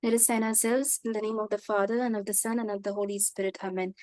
Let us sign ourselves in the name of the Father, and of the Son, and of the Holy Spirit. Amen.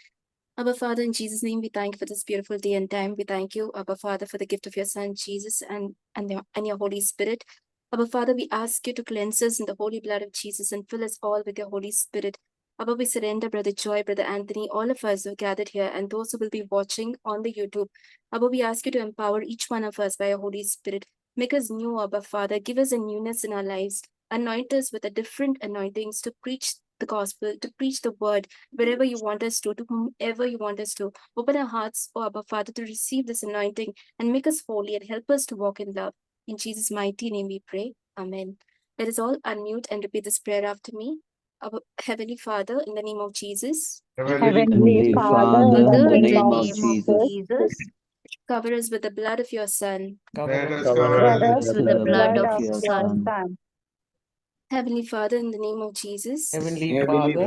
Abba Father, in Jesus' name, we thank you for this beautiful day and time. We thank you, Abba Father, for the gift of your Son, Jesus, and your Holy Spirit. Abba Father, we ask you to cleanse us in the holy blood of Jesus and fill us all with your Holy Spirit. Abba, we surrender Brother Joy, Brother Anthony, all of us who are gathered here, and those who will be watching on the YouTube. Abba, we ask you to empower each one of us by your Holy Spirit. Make us new, Abba Father. Give us a newness in our lives. Anoint us with a different anointings to preach the gospel, to preach the word, wherever you want us to whomever you want us to. Open our hearts, oh Abba Father, to receive this anointing and make us holy and help us to walk in love. In Jesus' mighty name we pray. Amen. Let us all unmute and repeat this prayer after me. Our Heavenly Father, in the name of Jesus, Heavenly Father, in the name of Jesus, cover us with the blood of your Son. cover us with the blood of your Son. Heavenly Father, in the name of Jesus, Heavenly Father,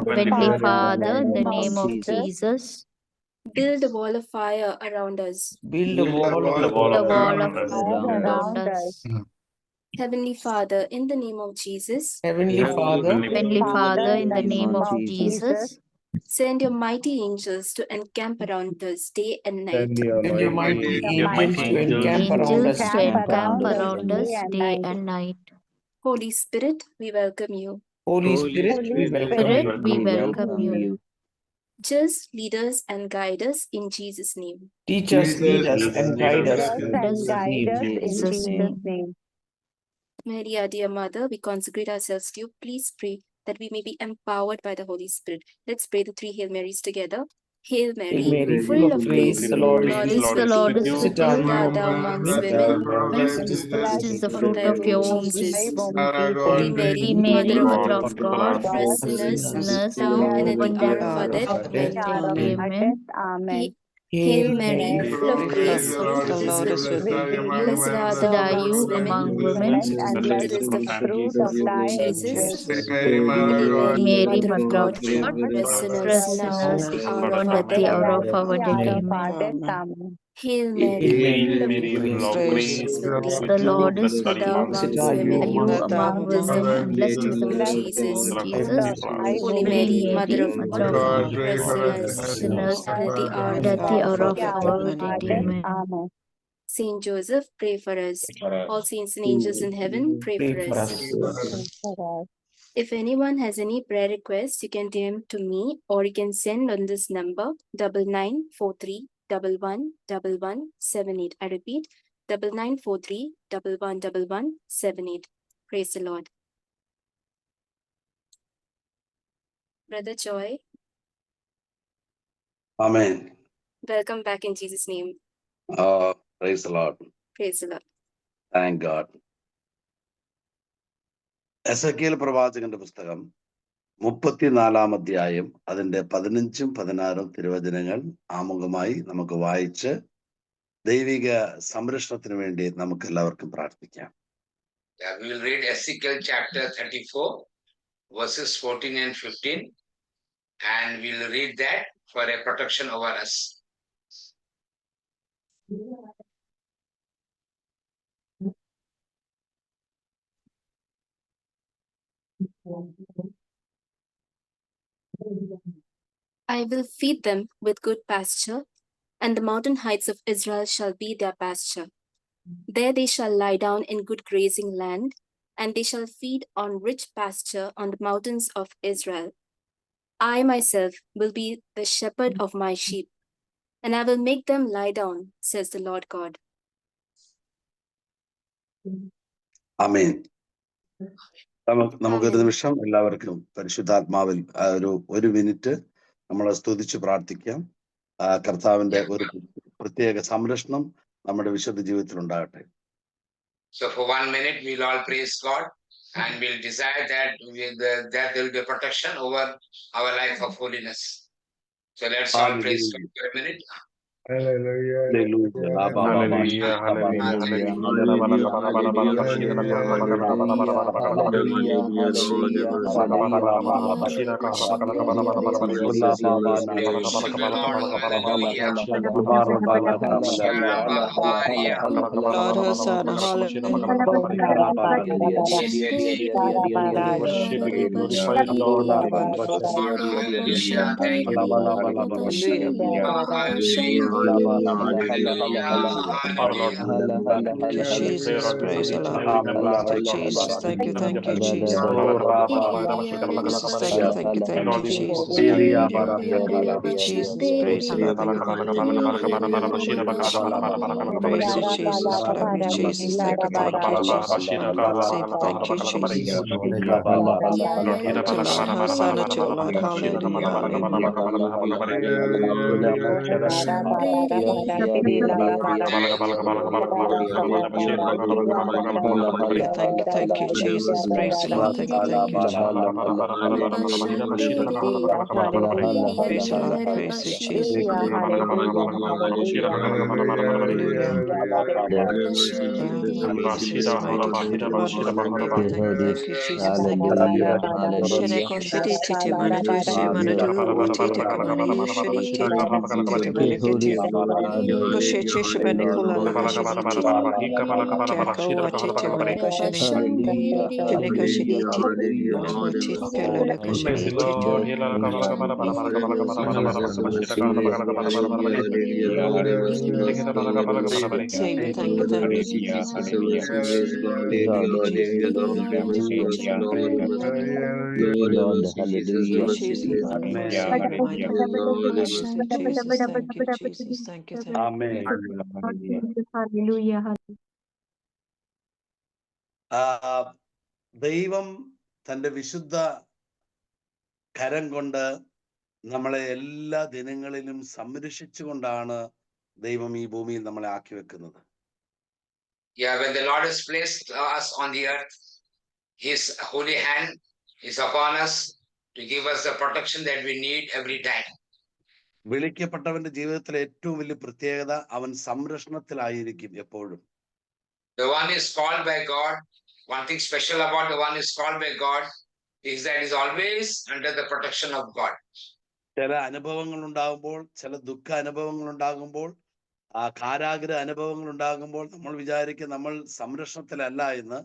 in the name of Jesus, build a wall of fire around us. build a wall of fire around us. Heavenly Father, in the name of Jesus, Heavenly Father, in the name of Jesus, send your mighty angels to encamp around us day and night. send your mighty angels to encamp around us. day and night. Holy Spirit, we welcome you. Holy Spirit, we welcome you. Just lead us and guide us in Jesus' name. Teach us, lead us, and guide us in Jesus' name. Mary, our dear Mother, we consecrate ourselves to you. Please pray that we may be empowered by the Holy Spirit. Let's pray the three Hail Marys together. Hail Mary, Hail Mary, full of grace, the Lord God is is with with thee. thee. Blessed are you Art thou among amongst women, women, blessed is the fruit of your womb, Jesus. Holy Mary, Mary, Mother of God, God, pray for sinners, now and at the hour of our death. Amen. Amen. Hail Hail Mary, Mary, full of grace, the Lord is with thee. Blessed art thou amongst women, blessed is the blessed is the fruit of Jesus. Holy Mary, Mary, Mother of Mother God, of pray God, for sinners now at the hour of our at the death. hour of Amen. our death. Amen. Hail Hail Mary, Mary, full of full of grace, grace, the Lord is with The thee. Lord is Blessed with thou you. blessed amongst are women, you You among among blessed women, the and fruit blessed of is thy the womb, fruit Jesus. of heaven. Jesus. Holy Holy Mary, Mother Mary, of Mother of God, God, pray for pray sinners for now sinners, and at the hour and of at our the death. hour of Amen. our death. Amen. Saint Joseph, pray for us. All saints and angels in heaven, pray Pray for for us. us. If anyone has any prayer requests, you can DM to me or you can send on this number 9943111178. I repeat 9943111178. Praise the Lord. Brother Joy, Amen. welcome back in Jesus' name. Praise the Lord. Praise the Lord. Thank God. Ezekiel പ്രവാചകന്റെ പുസ്തകം 34 അധ്യായം അതിന്റെ 15ഉം 16ഉം തിരുവചനങ്ങൾ ആമുഖമായി നമുക്ക് വായിച്ച് ദൈവിക സംരക്ഷണത്തിന് വേണ്ടി നമുക്ക് എല്ലാവർക്കും പ്രാർത്ഥിക്കാം. We will read Ezekiel chapter 34, verses 14 and 15, and we will read that for a protection over us. I will feed them with good pasture, and the mountain heights of Israel shall be their pasture. There they shall lie down in good grazing land, and they shall feed on rich pasture on the mountains of Israel. I myself will be the shepherd of my sheep, and I will make them lie down, says the Lord God. ആമേൻ. നമുക്കൊരു നിമിഷം എല്ലാവർക്കും പരിശുദ്ധാത്മാവിൽ ഒരു minute നമ്മളെ സ്തുതിച്ച് പ്രാർത്ഥിക്കാം. കർത്താവിന്റെ ഒരു പ്രത്യേക സംരക്ഷണം നമ്മുടെ വിശുദ്ധ ജീവിതത്തിൽ ഉണ്ടാകട്ടെ. So for 1 minute, we'll all praise God and we'll desire that there will be a protection over our life of holiness. So let's all praise God for a minute. Lord Hosanna, hallelujah. Thank you, Jesus. Praise the Lord. Thank you, Jesus. Thank you, Jesus. Jesus, thank you, Jesus. Thank you, Jesus. Praise the Lord. Praise you, Jesus. Love you, Jesus. Thank you, Jesus. Save, thank you, Jesus. To Lord, Hosanna to Lord. Hallelujah, hallelujah. Thank you, Jesus. Praise the Lord. Thank you, Jesus. Praise the Lord. Praise you, Jesus. Hallelujah. Jesus, mighty God, wonderful God. Thank you, Jesus. Thank you. Sheneko shidi titi manatu shi manatu titi kamani shidi titi titi manekiti. Koshe chishi manekula la kashidi titi. Jako watiti maneko shani. Keneko shidi titi maneko titi kala la kashidi titi. Savior, thank you, Jesus. Thank you, Jesus. Jesus, thank you, Jesus. Thank you, ആമേൻ. ദൈവം തന്റെ വിശുദ്ധ കരം കൊണ്ട് നമ്മളെ എല്ലാ ദിനങ്ങളിലും സംരക്ഷിച്ചുകൊണ്ടാണ് ദൈവം ഈ ഭൂമിയിൽ നമ്മളെ ആക്കി വെക്കുന്നത്. Yeah, when the Lord has placed us on the earth, His holy hand is upon us to give us the protection that we need every time. വിളിക്കപ്പെട്ടവന്റെ ജീവിതത്തിലെ ഏറ്റവും വലിയ പ്രത്യേകത അവൻ സംരക്ഷണത്തിലായിരിക്കും എപ്പോഴും. The one is called by God. One thing special about the one is called by God is that he's always under the protection of God. ചില അനുഭവങ്ങൾ ഉണ്ടാകുമ്പോൾ, ചില ദുഃഖ അനുഭവങ്ങൾ ഉണ്ടാകുമ്പോൾ, കാരാഗ്രഹ അനുഭവങ്ങൾ ഉണ്ടാകുമ്പോൾ നമ്മൾ വിചാരിക്കും നമ്മൾ സംരക്ഷണത്തിലല്ല എന്ന്.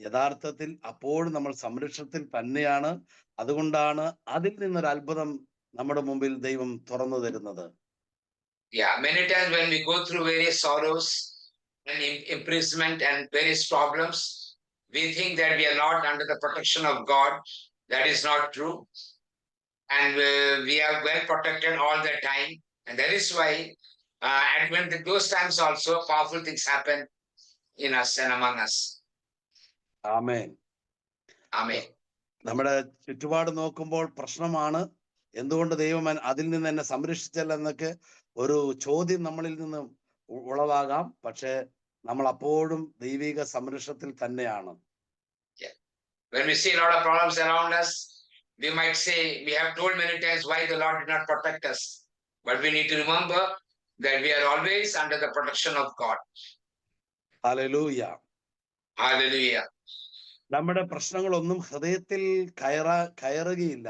യഥാർത്ഥത്തിൽ അപ്പോഴും നമ്മൾ സംരക്ഷണത്തിൽ തന്നെയാണ്. അതുകൊണ്ടാണ് അതിൽ നിന്നൊരു അത്ഭുതം നമ്മുടെ മുമ്പിൽ ദൈവം തുറന്നു തരുന്നത്. Yeah, many times when we go through various sorrows and imprisonment and various problems, we think that we are not under the protection of God. That is not true. And we are well protected all the time. And that is why, and when those times also, powerful things happen in us and among us. Amen. Amen. നമ്മുടെ ചുറ്റുപാട് നോക്കുമ്പോൾ പ്രശ്നമാണ്. എന്തുകൊണ്ട് ദൈവം അതിൽ നിന്ന് എന്നെ സംരക്ഷിച്ചല്ല എന്നൊക്കെ ഒരു ചോദ്യം നമ്മളിൽ നിന്ന് ഉളവാകാം. പക്ഷെ നമ്മൾ അപ്പോഴും ദൈവിക സംരക്ഷണത്തിൽ തന്നെയാണ്. When we see a lot of problems around us, we might say, we have told many times why the Lord did not protect us. But we need to remember that we are always under the protection of God. Hallelujah. Hallelujah. നമ്മുടെ പ്രശ്നങ്ങളൊന്നും ഹൃദയത്തിൽ കയറുകയില്ല.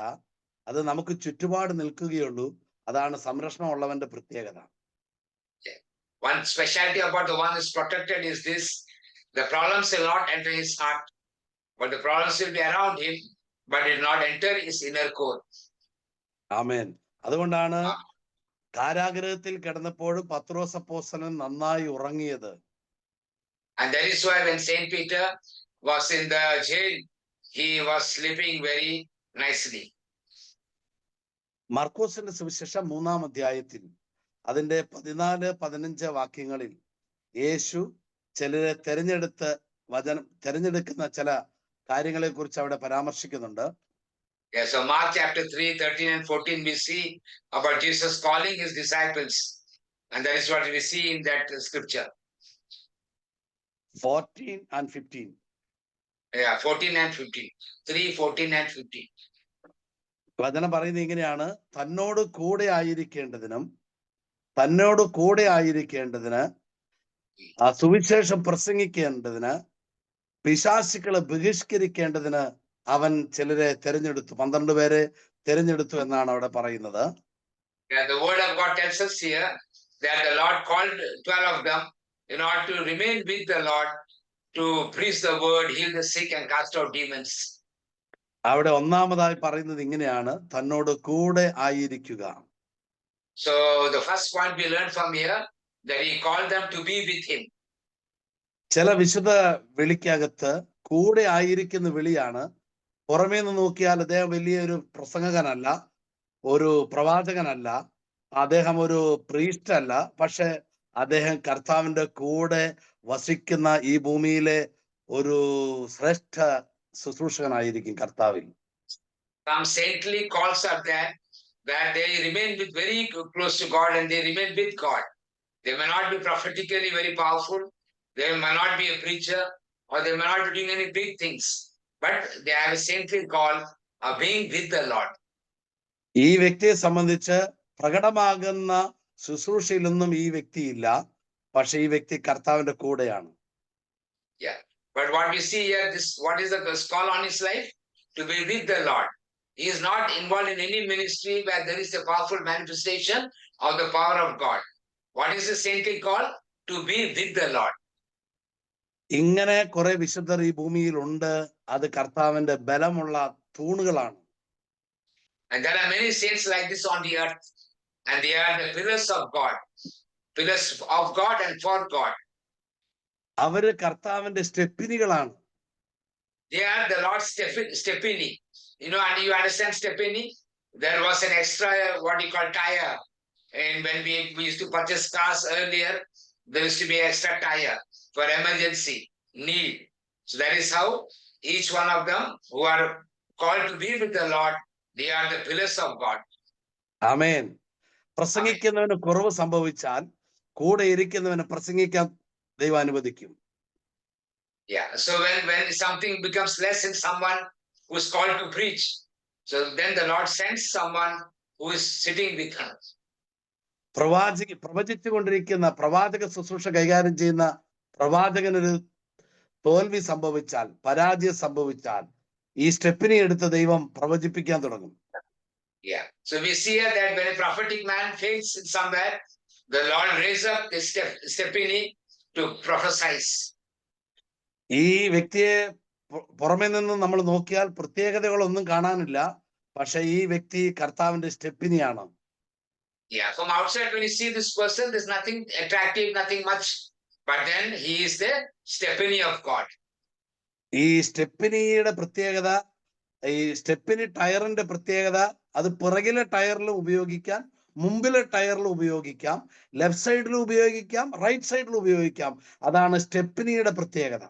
അത് നമുക്ക് ചുറ്റുപാട് നിൽക്കുകയുള്ളൂ. അതാണ് സംരക്ഷണം ഉള്ളവന്റെ പ്രത്യേകത. One specialty about the one who is protected is this: the problems will not enter his heart, but the problems will be around him, but it will not enter his inner core. ആമേൻ. അതുകൊണ്ടാണ് കാരാഗ്രഹത്തിൽ കിടന്നപ്പോഴും പത്രോസ് അപ്പോസ്തലൻ നന്നായി ഉറങ്ങിയത്. And that is why when Saint Peter was in the jail, he was sleeping very nicely. മർക്കോസിന്റെ സുവിശേഷം 3-ാം അധ്യായത്തിൽ അതിന്റെ 14-15 വാക്യങ്ങളിൽ യേശു ചിലരെ തെരഞ്ഞെടുക്കുന്ന ചില കാര്യങ്ങളെ കുറിച്ച് അവിടെ പരാമർശിക്കുന്നുണ്ട്. Yes, so Mark chapter 3, 13 and 14, we see about Jesus calling his disciples. And that is what we see in that scripture. 14 and 15. Yeah, 14 and 15. 3, 14 and 15. വചനം പറയുന്നത് ഇങ്ങനെയാണ്: തന്നോട് കൂടെ ആയിരിക്കേണ്ടതിനും തന്നോട് കൂടെ ആയിരിക്കേണ്ടതിന്, ആ സുവിശേഷം പ്രസംഗിക്കേണ്ടതിന്, പിശാചുക്കളെ ബഹിഷ്കരിക്കേണ്ടതിന് അവൻ ചിലരെ തെരഞ്ഞെടുത്തു. 12 പേരെ തെരഞ്ഞെടുത്തു എന്നാണ് അവിടെ പറയുന്നത്. Yeah, the word of God tells us here that the Lord called 12 of them in order to remain with the Lord, to preach the word, heal the sick, and cast out demons. അവിടെ ഒന്നാമതായി പറയുന്നത് ഇങ്ങനെയാണ്, തന്നോട് കൂടെ ആയിരിക്കുക. So the first point we learned from here, that he called them to be with him. ചില വിശുദ്ധ വിളിക്കകത്ത് കൂടെ ആയിരിക്കുന്ന വിളിയാണ്. പുറമേ നിന്ന് നോക്കിയാൽ അദ്ദേഹം വലിയൊരു പ്രസംഗകനല്ല, ഒരു പ്രവാചകനല്ല, അദ്ദേഹം ഒരു പ്രീസ്റ്റ് അല്ല. പക്ഷെ അദ്ദേഹം കർത്താവിന്റെ കൂടെ വസിക്കുന്ന ഈ ഭൂമിയിലെ ഒരു ശ്രേഷ്ഠ ശുശ്രൂഷകനായിരിക്കും കർത്താവിൽ. Some saintly calls are there, that they remain with very close to God and they remain with God. They may not be prophetically very powerful, they may not be a preacher, or they may not be doing any big things, but they have a saintly call of being with the Lord. ഈ വ്യക്തിയെ സംബന്ധിച്ച് പ്രകടമാകുന്ന ശുശ്രൂഷയിലൊന്നും ഈ വ്യക്തിയില്ല, പക്ഷെ ഈ വ്യക്തി കർത്താവിന്റെ കൂടെയാണ്. Yeah, but what we see here, what is the call on his life? To be with the Lord. He is not involved in any ministry where there is a powerful manifestation of the power of God. What is the saintly call? To be with the Lord. ഇങ്ങനെ കുറെ വിശുദ്ധർ ഈ ഭൂമിയിൽ ഉണ്ട്. അത് കർത്താവിന്റെ ബലമുള്ള തൂണുകളാണ്. And there are many saints like this on the earth, and they are the pillars of God, pillars of God and for God. അവര് കർത്താവിന്റെ സ്റ്റെപ്പിനികളാണ്. They are the Lord's steppini. You know, and you understand steppini? There was an extra, what you call tire. And when we used to purchase cars earlier, there used to be extra tire for emergency need. So that is how each one of them who are called to be with the Lord, they are the pillars of God. ആമേൻ. പ്രസംഗിക്കുന്നവന് കുറവ് സംഭവിച്ചാൽ കൂടെ ഇരിക്കുന്നവന് പ്രസംഗിക്കാൻ ദൈവം അനുവദിക്കും. Yeah, so when something becomes less in someone who is called to preach, so then the Lord sends someone who is sitting with him. പ്രവചിച്ചുകൊണ്ടിരിക്കുന്ന പ്രവാചക ശുശ്രൂഷ കൈകാര്യം ചെയ്യുന്ന പ്രവാചകനൊരു തോൽവി സംഭവിച്ചാൽ, പരാജയം സംഭവിച്ചാൽ, ഈ സ്റ്റെപ്പിനെ എടുത്ത് ദൈവം പ്രവചിപ്പിക്കാൻ തുടങ്ങും. Yeah, so we see here that when a prophetic man fails in somewhere, the Lord raises up the steppini to prophesize. ഈ വ്യക്തിയെ പുറമെ നിന്ന് നമ്മൾ നോക്കിയാൽ പ്രത്യേകതകളൊന്നും കാണാനില്ല, പക്ഷെ ഈ വ്യക്തി കർത്താവിന്റെ സ്റ്റെപ്പിനിയാണ്. Yeah, from outside when you see this person, there's nothing attractive, nothing much, but then he is the steppini of God. ഈ സ്റ്റെപ്പിനിയുടെ പ്രത്യേകത, ഈ സ്റ്റെപ്പിനി ടയറിന്റെ പ്രത്യേകത, അത് പിറകിലെ ടയറിലും ഉപയോഗിക്കാം, മുമ്പിലെ ടയറിലും ഉപയോഗിക്കാം, ലെഫ്റ്റ് സൈഡിലും ഉപയോഗിക്കാം, റൈറ്റ് സൈഡിലും ഉപയോഗിക്കാം. അതാണ് സ്റ്റെപ്പിനിയുടെ പ്രത്യേകത.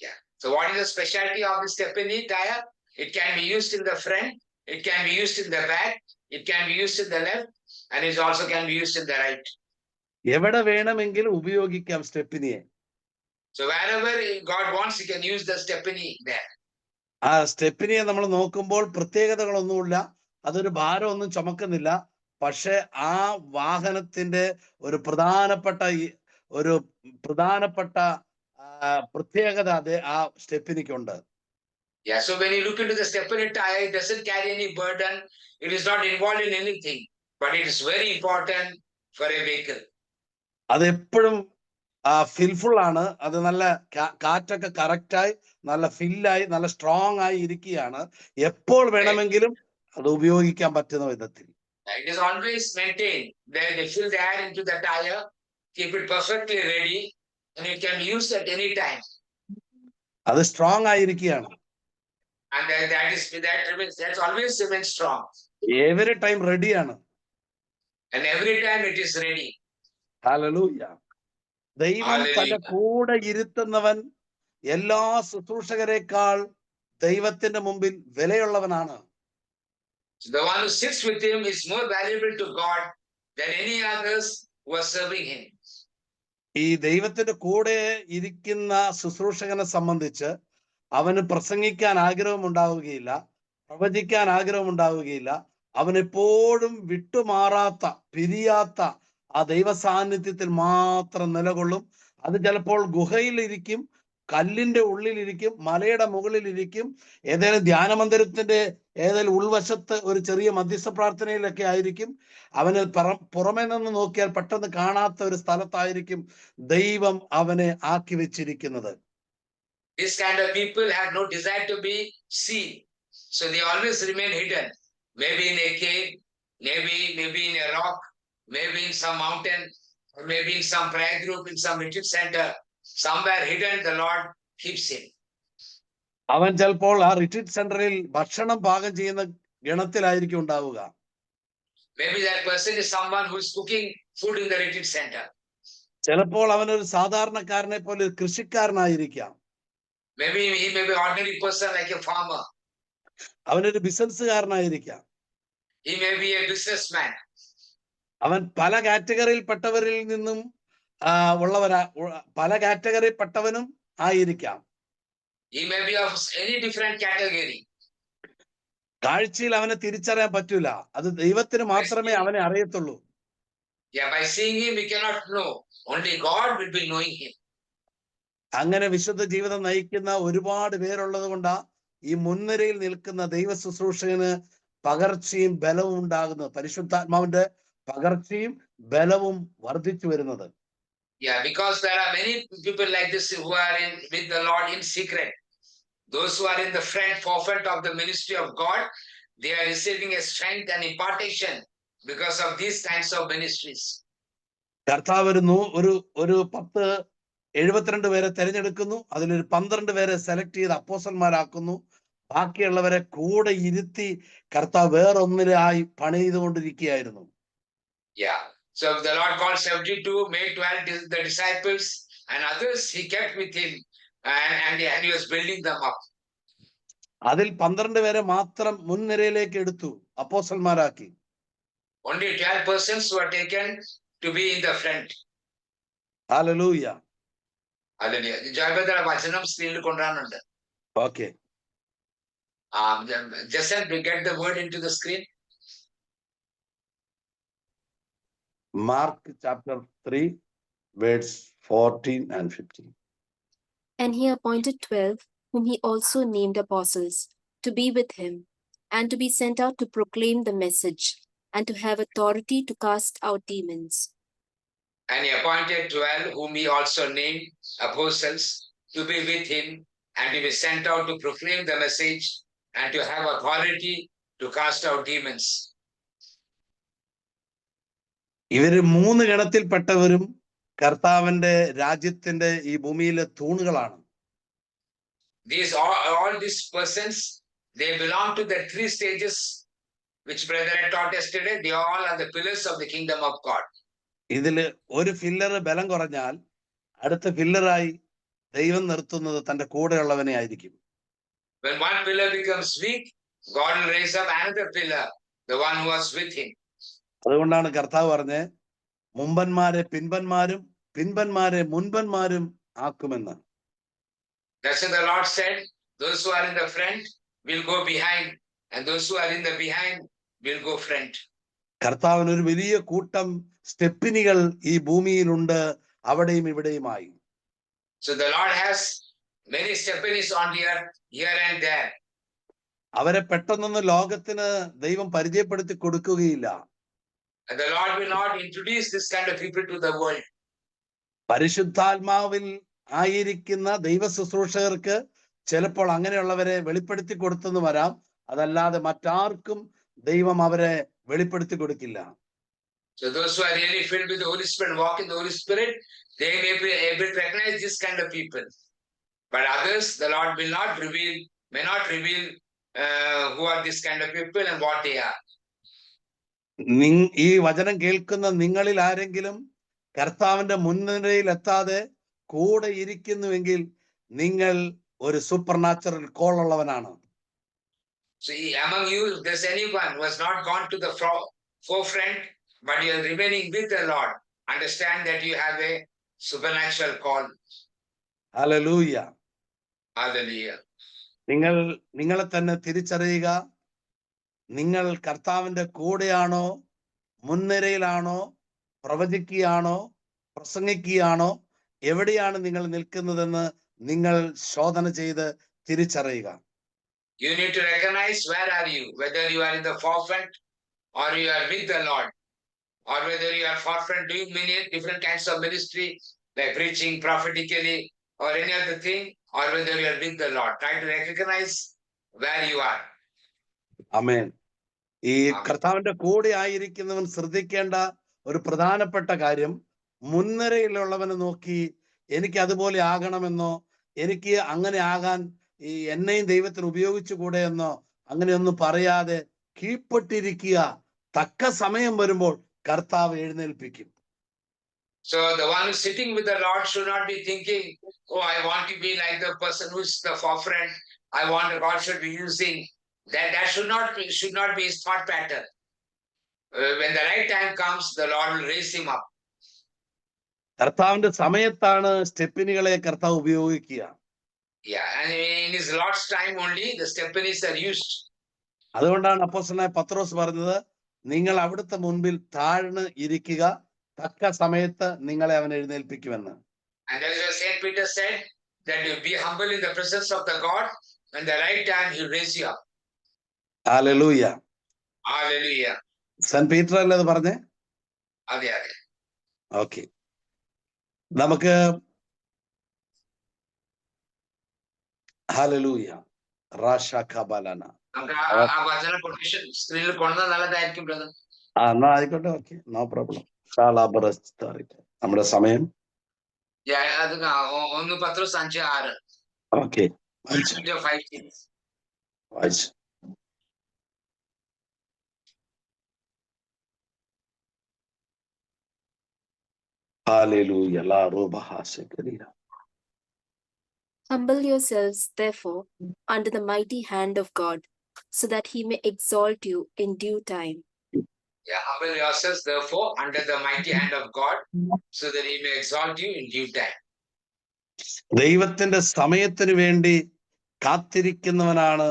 Yeah, so what is the specialty of the steppini tire? It can be used in the front, it can be used in the back, it can be used in the left, and it also can be used in the right. എവിടെ വേണമെങ്കിലും ഉപയോഗിക്കാം സ്റ്റെപ്പിനിയെ. So wherever God wants, he can use the steppini there. ആ സ്റ്റെപ്പിനിയെ നമ്മൾ നോക്കുമ്പോൾ പ്രത്യേകതകളൊന്നുമില്ല, അതൊരു ഭാരമൊന്നും ചുമക്കുന്നില്ല. പക്ഷെ ആ വാഹനത്തിന്റെ ഒരു പ്രധാനപ്പെട്ട പ്രത്യേകത അത് ആ സ്റ്റെപ്പിനിക്കുണ്ട്. Yeah, so when you look into the steppini tire, it doesn't carry any burden, it is not involved in anything, but it is very important for a vehicle. അത് എപ്പോഴും ഫിൽഫുൾ ആണ്. അത് നല്ല കാറ്റൊക്കെ കറക്റ്റായി നല്ല ഫില്ലായി നല്ല സ്ട്രോങ് ആയി ഇരിക്കുകയാണ്. എപ്പോൾ വേണമെങ്കിലും അത് ഉപയോഗിക്കാൻ പറ്റുന്ന വിധത്തിൽ. It is always maintained. They fill the air into the tire, keep it perfectly ready, and it can be used at any time. അത് സ്ട്രോങ് ആയിരിക്കുകയാണ്. And that's always remains strong. Every time റെഡിയാണ്. And every time it is ready. Hallelujah. ദൈവം തന്റെ കൂടെ ഇരുത്തുന്നവൻ എല്ലാ ശുശ്രൂഷകരെക്കാൾ ദൈവത്തിന്റെ മുമ്പിൽ വിലയുള്ളവനാണ്. So the one who sits with him is more valuable to God than any others who are serving him. ഈ ദൈവത്തിന്റെ കൂടെ ഇരിക്കുന്ന ശുശ്രൂഷകനെ സംബന്ധിച്ച് അവന് പ്രസംഗിക്കാൻ ആഗ്രഹമുണ്ടാവുകയില്ല, പ്രവചിക്കാൻ ആഗ്രഹമുണ്ടാവുകയില്ല. അവൻ എപ്പോഴും വിട്ടുമാറാത്ത, പിരിയാത്ത ആ ദൈവ സാന്നിധ്യത്തിൽ മാത്രം നിലകൊള്ളും. അത് ചിലപ്പോൾ ഗുഹയിലിരിക്കും, കല്ലിന്റെ ഉള്ളിലിരിക്കും, മലയുടെ മുകളിലിരിക്കും, ഏതെങ്കിലും ധ്യാനമന്ദിരത്തിന്റെ ഏതെങ്കിലും ഉൾവശത്ത് ഒരു ചെറിയ മധ്യസ്ഥ പ്രാർത്ഥനയിലൊക്കെ ആയിരിക്കും. അവന് പുറമെ നിന്ന് നോക്കിയാൽ പെട്ടെന്ന് കാണാത്ത ഒരു സ്ഥലത്തായിരിക്കും ദൈവം അവനെ ആക്കി വെച്ചിരിക്കുന്നത്. This kind of people have no desire to be seen. So they always remain hidden. Maybe in a cave, maybe in a rock, maybe in some mountain, or maybe in some prayer group, in some retreat center. Somewhere hidden, the Lord keeps him. അവൻ ചിലപ്പോൾ ആ retreat സെന്ററിൽ ഭക്ഷണം പാകം ചെയ്യുന്ന ഗണത്തിലായിരിക്കും ഉണ്ടാവുക. Maybe that person is someone who is cooking food in the retreat center. ചിലപ്പോൾ അവനൊരു സാധാരണക്കാരനെ പോലെ ഒരു കൃഷിക്കാരനായിരിക്കാം. Maybe he may be an ordinary person like a farmer. അവനൊരു ബിസിനസ്സുകാരനായിരിക്കാം. He may be a businessman. അവൻ പല കാറ്റഗറിയിൽപ്പെട്ടവരിൽ നിന്നും പല കാറ്റഗറിയിൽപ്പെട്ടവനും ആയിരിക്കാം. He may be of any different category. കാഴ്ചയിൽ അവനെ തിരിച്ചറിയാൻ പറ്റൂല. അത് ദൈവത്തിന് മാത്രമേ അവനെ അറിയത്തുള്ളൂ. Yeah, by seeing him, we cannot know. Only God will be knowing him. അങ്ങനെ വിശുദ്ധ ജീവിതം നയിക്കുന്ന ഒരുപാട് പേരുള്ളത് കൊണ്ടാ ഈ മുൻനിരയിൽ നിൽക്കുന്ന ദൈവ ശുശ്രൂഷകന് പകർച്ചയും ബലവും ഉണ്ടാകുന്നത്. പരിശുദ്ധാത്മാവിന്റെ പകർച്ചയും ബലവും വർദ്ധിച്ചു വരുന്നത്. Yeah, because there are many people like this who are with the Lord in secret. Those who are in the forefront of the ministry of God, they are receiving a strength and impartation because of these kinds of ministries. കർത്താവ് ഒരു 72 പേരെ തിരഞ്ഞെടുക്കുന്നു. അതിലൊരു 12 പേരെ select ചെയ്ത് അപ്പോസ്തലന്മാരാക്കുന്നു. ബാക്കിയുള്ളവരെ കൂടെ ഇരുത്തി കർത്താവ് വേറൊന്നിലായി പണി ചെയ്തുകൊണ്ടിരിക്കുകയായിരുന്നു. Yeah. So the Lord called 72, made 12 the disciples, and others he kept with him, and he was building them up. അതിൽ 12 പേരെ മാത്രം മുൻനിരയിലേക്ക് എടുത്തു, അപ്പോസ്തലന്മാരാക്കി. Only 12 persons were taken to be in the front. Hallelujah. Hallelujah. ജയഭദ്ര വചനം സ്ക്രീനിൽ കൊണ്ടുവരാനുണ്ട്. Okay. Just to get the word into the screen. Mark chapter 3, verse 14 and 15. And he appointed 12, whom he also named apostles, to be with him, and to be sent out to proclaim the message, and to have authority to cast out demons. And he appointed 12, whom he also named apostles, to be with him, and to be sent out to proclaim the message, and to have authority to cast out demons. ഇവര് 3 ഗണത്തിൽപ്പെട്ടവരും കർത്താവിന്റെ രാജ്യത്തിന്റെ ഈ ഭൂമിയിലെ തൂണുകളാണ്. All these persons, they belong to the 3 stages which brother had taught yesterday. They all are the pillars of the kingdom of God. ഇതില് ഒരു filler ബലം കുറഞ്ഞാൽ അടുത്ത ഫില്ലറായി ദൈവം നിർത്തുന്നത് തന്റെ കൂടെയുള്ളവനെ ആയിരിക്കും. When one pillar becomes weak, God will raise up another pillar, the one who was with him. അതുകൊണ്ടാണ് കർത്താവ് പറഞ്ഞ് മുമ്പന്മാരെ പിൻപന്മാരും പിൻപന്മാരെ മുൻപന്മാരും ആക്കുമെന്ന്. That's what the Lord said. Those who are in the front will go behind, and those who are in the behind will go front. കർത്താവിന് ഒരു വലിയ കൂട്ടം സ്റ്റെപ്പിനികൾ ഈ ഭൂമിയിലുണ്ട്, അവിടെയും ഇവിടെയുമായി. So the Lord has many steppinis on the earth, here and there. അവരെ പെട്ടെന്നൊന്നും ലോകത്തിന് ദൈവം പരിചയപ്പെടുത്തി കൊടുക്കുകയില്ല. And the Lord will not introduce this kind of people to the world. പരിശുദ്ധാത്മാവിൽ ആയിരിക്കുന്ന ദൈവ ശുശ്രൂഷകർക്ക് ചിലപ്പോൾ അങ്ങനെയുള്ളവരെ വെളിപ്പെടുത്തി കൊടുത്തെന്ന് വരാം. അതല്ലാതെ മറ്റാർക്കും ദൈവം അവരെ വെളിപ്പെടുത്തി കൊടുക്കില്ല. So those who are really filled with the Holy Spirit, walk in the Holy Spirit, they may be able to recognize this kind of people. But others, the Lord will not reveal, may not reveal who are this kind of people and what they are. ഈ വചനം കേൾക്കുന്ന നിങ്ങളിൽ ആരെങ്കിലും കർത്താവിന്റെ മുൻനിരയിൽ എത്താതെ കൂടെ ഇരിക്കുന്നുവെങ്കിൽ നിങ്ങൾ ഒരു സൂപ്പർ നാച്ചുറൽ കോൾ ഉള്ളവനാണ്. So among you, if there's anyone who has not gone to the forefront, but you are remaining with the Lord, understand that you have a supernatural call. Hallelujah. Hallelujah. നിങ്ങളെ തന്നെ തിരിച്ചറിയുക. നിങ്ങൾ കർത്താവിന്റെ കൂടെയാണോ, മുൻനിരയിലാണോ, പ്രവചിക്കുകയാണോ, പ്രസംഗിക്കുകയാണോ, എവിടെയാണ് നിങ്ങൾ നിൽക്കുന്നതെന്ന് നിങ്ങൾ ശോധന ചെയ്ത് തിരിച്ചറിയുക. You need to recognize where are you, whether you are in the forefront or you are with the Lord, or whether you are forefront doing many different kinds of ministry like preaching prophetically or any other thing, or whether you are with the Lord. Try to recognize where you are. ആമേൻ. ഈ ആമേൻ. കർത്താവിന്റെ കൂടെ ആയിരിക്കുന്നവൻ ശ്രദ്ധിക്കേണ്ട ഒരു പ്രധാനപ്പെട്ട കാര്യം, മുൻനിരയിലുള്ളവനെ നോക്കി എനിക്ക് അതുപോലെ ആകണമെന്നോ, എനിക്ക് അങ്ങനെ ആകാൻ ഈ എന്നെയും ദൈവത്തിന് ഉപയോഗിച്ചുകൂടെ എന്നോ അങ്ങനെയൊന്നും പറയാതെ കീഴ്പ്പെട്ടിരിക്കുക. തക്ക സമയം വരുമ്പോൾ കർത്താവ് എഴുന്നേൽപ്പിക്കും. So the one who's sitting with the Lord should not be thinking, oh, I want to be like the person who's the forefront. I want the God should be using. That should not be his thought pattern. When the right time comes, the Lord will raise him up. കർത്താവിന്റെ സമയത്താണ് സ്റ്റെപ്പിനികളെ കർത്താവ് ഉപയോഗിക്കുക. Yeah, and in his Lord's time only, the stepneys are used. അതുകൊണ്ടാണ് അപ്പോസ്തലനായ പത്രോസ് പറഞ്ഞത്, നിങ്ങൾ അവിടുത്തെ മുൻപിൽ താഴ്ന്ന് ഇരിക്കുക, തക്ക സമയത്ത് നിങ്ങളെ അവൻ എഴുന്നേൽപ്പിക്കുമെന്ന്. And that is why Saint Peter said that you be humble in the presence of the God, and the right time he'll raise you up. Hallelujah. Hallelujah. Saint Peter അല്ലേ അത് പറഞ്ഞേ? അതെ അതെ. ഓക്കെ, നമുക്ക് ഹല്ലേലൂയ. റാഷാഖബലന. നമുക്ക് ആ വചന quotation സ്ക്രീനിൽ കൊണ്ടുവന്നാൽ നല്ലതായിരിക്കും ബ്രദർ. എന്നാ ആയിക്കോട്ടെ, ഓക്കെ, നോ പ്രോബ്ലം. നമ്മുടെ സമയം അത് 1 Petrus 5:6. ഓക്കെ, വായിച്ചു. ഹല്ലേലൂയ. ലാ റൂബഹാസകരിയ. Humble yourselves, therefore, under the mighty hand of God, so that he may exalt you in due time. Yeah, humble yourselves, therefore, under the mighty hand of God, so that he may exalt you in due time. ദൈവത്തിന്റെ സമയത്തിന് വേണ്ടി കാത്തിരിക്കുന്നവനാണ്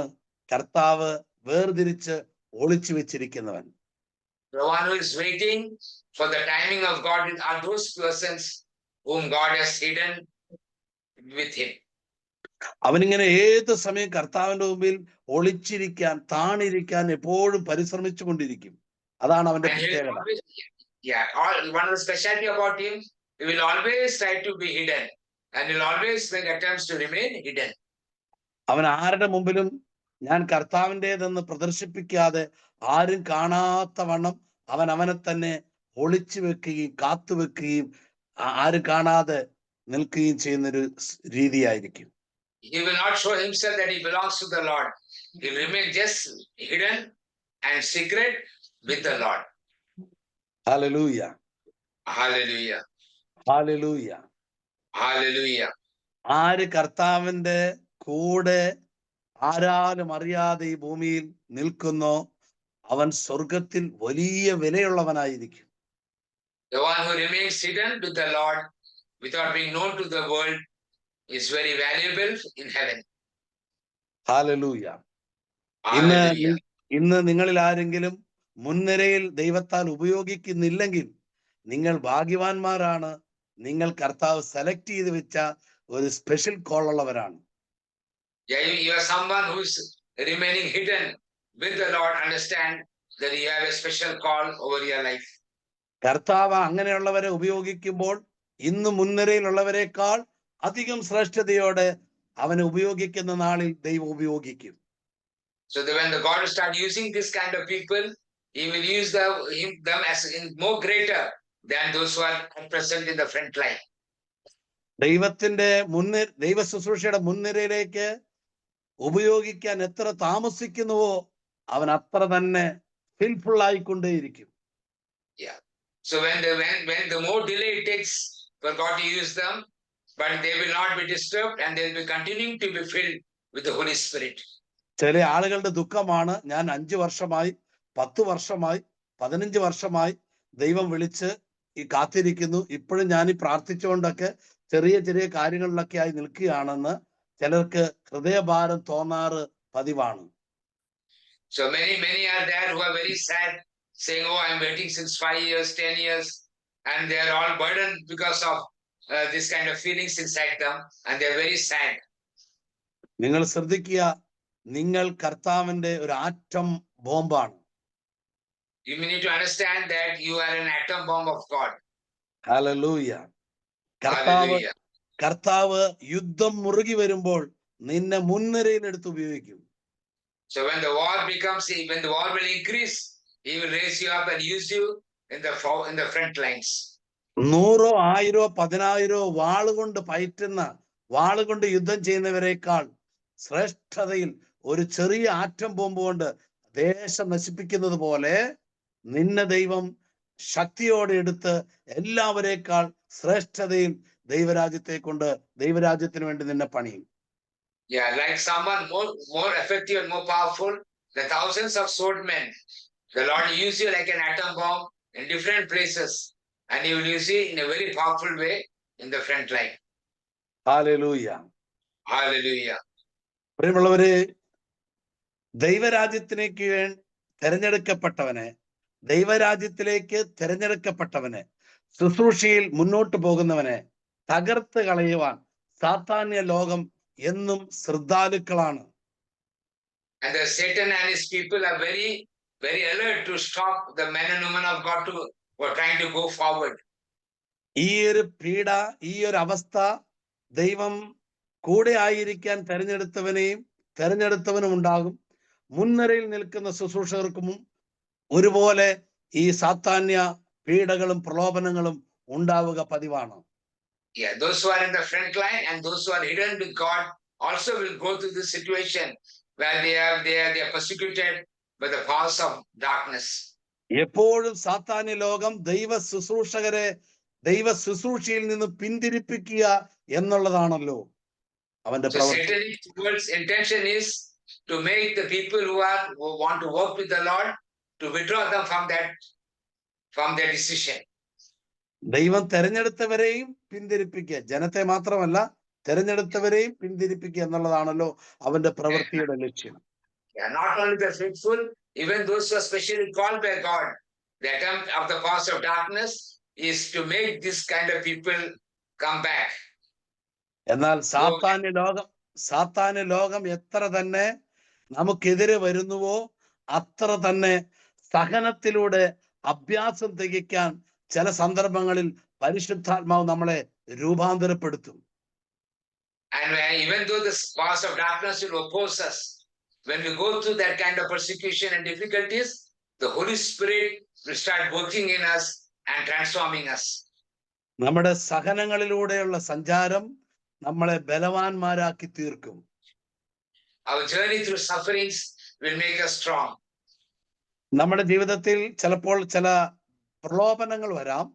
കർത്താവ് വേർതിരിച്ച് ഒളിച്ചു വെച്ചിരിക്കുന്നവൻ. The one who is waiting for the timing of God are those persons whom God has hidden with him. അവനിങ്ങനെ ഏത് സമയം കർത്താവിന്റെ മുമ്പിൽ ഒളിച്ചിരിക്കാൻ, താണിരിക്കാൻ എപ്പോഴും പരിശ്രമിച്ചു കൊണ്ടിരിക്കും. അതാണ് അവന്റെ പ്രത്യേകത. One of the specialty about him, he will always try to be hidden, and he will always make attempts to remain hidden. അവൻ ആരുടെ മുമ്പിലും ഞാൻ കർത്താവിൻ്റെതെന്ന് പ്രദർശിപ്പിക്കാതെ, ആരും കാണാത്ത വണ്ണം അവൻ അവനെ തന്നെ ഒളിച്ചു വെക്കുകയും കാത്തുവെക്കുകയും ആരും കാണാതെ നിൽക്കുകയും ചെയ്യുന്നൊരു രീതിയായിരിക്കും. He will not show himself that he belongs to the Lord. He will remain just hidden and secret with the Lord. Hallelujah. Hallelujah. Hallelujah. Hallelujah. ആര് കർത്താവിന്റെ കൂടെ ആരാലും അറിയാതെ ഈ ഭൂമിയിൽ നിൽക്കുന്നോ, അവൻ സ്വർഗത്തിൽ വലിയ വിലയുള്ളവനായിരിക്കും. The one who remains hidden with the Lord without being known to the world is very valuable in heaven. Hallelujah. Hallelujah. ഇന്ന് നിങ്ങളിൽ ആരെങ്കിലും മുൻനിരയിൽ ദൈവത്താൽ ഉപയോഗിക്കുന്നില്ലെങ്കിൽ നിങ്ങൾ ഭാഗ്യവാന്മാരാണ്. നിങ്ങൾ കർത്താവ് സെലക്ട് ചെയ്ത് വെച്ച ഒരു സ്പെഷ്യൽ കോൾ ഉള്ളവരാണ്. Yeah, you are someone who is remaining hidden with the Lord. Understand that you have a special call over your life. കർത്താവ് അങ്ങനെയുള്ളവരെ ഉപയോഗിക്കുമ്പോൾ ഇന്ന് മുൻനിരയിലുള്ളവരെക്കാൾ അധികം ശ്രേഷ്ഠതയോടെ അവനെ ഉപയോഗിക്കുന്ന നാളിൽ ദൈവം ഉപയോഗിക്കും. So that when the God will start using this kind of people, he will use them as in more greater than those who are present in the front line. ദൈവ ശുശ്രൂഷയുടെ മുൻനിരയിലേക്ക് ഉപയോഗിക്കാൻ എത്ര താമസിക്കുന്നുവോ അവൻ അത്ര തന്നെ ഫിൽഫുൾ ആയിക്കൊണ്ടേയിരിക്കും. Yeah. So when the more delay it takes for God to use them, but they will not be disturbed and they will be continuing to be filled with the Holy Spirit. ചില ആളുകളുടെ ദുഃഖമാണ്, ഞാൻ 5 വർഷമായി 10 വർഷമായി 15 വർഷമായി ദൈവം വിളിച്ച് ഈ കാത്തിരിക്കുന്നു, ഇപ്പോഴും ഞാൻ ഈ പ്രാർത്ഥിച്ചുകൊണ്ടൊക്കെ ചെറിയ ചെറിയ കാര്യങ്ങളിലൊക്കെ ആയി നിൽക്കുകയാണെന്ന് ചിലർക്ക് ഹൃദയഭാരം തോന്നാറ് പതിവാണ്. So many are there who are very sad, saying, oh, I'm waiting since 5 years, 10 years, and they are all burdened because of this kind of feelings inside them, and they are very sad. നിങ്ങൾ ശ്രദ്ധിക്കുക, നിങ്ങൾ കർത്താവിന്റെ ഒരു atom ബോംബാണ്. You need to understand that you are an atom bomb of God. Hallelujah. Hallelujah. കർത്താവ് യുദ്ധം മുറുകി വരുമ്പോൾ നിന്നെ മുൻനിരയിൽ എടുത്ത് ഉപയോഗിക്കും. So when the war will increase, he will raise you up and use you in the front lines. 100, 1000, 10,000 വാളുകൊണ്ട് പയറ്റുന്ന, വാളുകൊണ്ട് യുദ്ധം ചെയ്യുന്നവരെക്കാൾ ശ്രേഷ്ഠതയിൽ ഒരു ചെറിയ ആറ്റം ബോംബ് കൊണ്ട് ദേശം നശിപ്പിക്കുന്നത് പോലെ നിന്നെ ദൈവം ശക്തിയോടെ എടുത്ത് എല്ലാവരേക്കാൾ ശ്രേഷ്ഠതയിൽ ദൈവരാജ്യത്തെ കൊണ്ട് ദൈവരാജ്യത്തിന് വേണ്ടി നിന്നെ പണിയും. Yeah, like someone more effective and more powerful, the thousands of swordmen, the Lord use you like an atom bomb in different places, and he will use you in a very powerful way in the front line. Hallelujah. Hallelujah. പ്രിയമുള്ളവരെ, ദൈവരാജ്യത്തിലേക്ക് തെരഞ്ഞെടുക്കപ്പെട്ടവനെ, ദൈവരാജ്യത്തിലേക്ക് തെരഞ്ഞെടുക്കപ്പെട്ടവനെ, ശുശ്രൂഷയിൽ മുന്നോട്ട് പോകുന്നവനെ തകർത്ത് കളയുവാൻ സാത്താന്യ ലോകം എന്നും ശ്രദ്ധാലുക്കളാണ്. And the Satan and his people are very, very alert to stop the men and women of God who are trying to go forward. ഈ ഒരു പീഡ, ഈ ഒരു അവസ്ഥ ദൈവം കൂടെ ആയിരിക്കാൻ തെരഞ്ഞെടുത്തവനും ഉണ്ടാകും. മുൻനിരയിൽ നിൽക്കുന്ന ശുശ്രൂഷകർക്കും ഒരുപോലെ ഈ സാത്താന്യ പീഡകളും പ്രലോഭനങ്ങളും ഉണ്ടാവുക പതിവാണ്. Yeah, those who are in the front line and those who are hidden with God also will go through this situation where they are persecuted by the powers of darkness. എപ്പോഴും സാത്താന്യ ലോകം ദൈവ ശുശ്രൂഷയിൽ നിന്ന് പിന്തിരിപ്പിക്കുക എന്നുള്ളതാണല്ലോ അവന്റെ പ്രവൃത്തി. So Satan's intention is to make the people who want to work with the Lord to withdraw them from their decision. ദൈവം തെരഞ്ഞെടുത്തവരെയും പിന്തിരിപ്പിക്കുക, ജനത്തെ മാത്രമല്ല തെരഞ്ഞെടുത്തവരെയും പിന്തിരിപ്പിക്കുക എന്നുള്ളതാണല്ലോ അവന്റെ പ്രവൃത്തിയുടെ ലക്ഷ്യം. Yeah, not only the faithful, even those who are specially called by God. The attempt of the powers of darkness is to make this kind of people come back. എന്നാൽ സാത്താന്യ ലോകം എത്ര തന്നെ നമുക്കെതിരെ വരുന്നുവോ അത്ര തന്നെ സഹനത്തിലൂടെ അഭ്യാസം തികയ്ക്കാൻ ചില സന്ദർഭങ്ങളിൽ പരിശുദ്ധാത്മാവ് നമ്മളെ രൂപാന്തരപ്പെടുത്തും. And even though the powers of darkness will oppose us, when we go through that kind of persecution and difficulties, the Holy Spirit will start working in us and transforming us. നമ്മുടെ സഹനങ്ങളിലൂടെയുള്ള സഞ്ചാരം നമ്മളെ ബലവാന്മാരാക്കി തീർക്കും. Our journey through sufferings will make us strong. നമ്മുടെ ജീവിതത്തിൽ ചിലപ്പോൾ ചില പ്രലോഭനങ്ങൾ വരാം.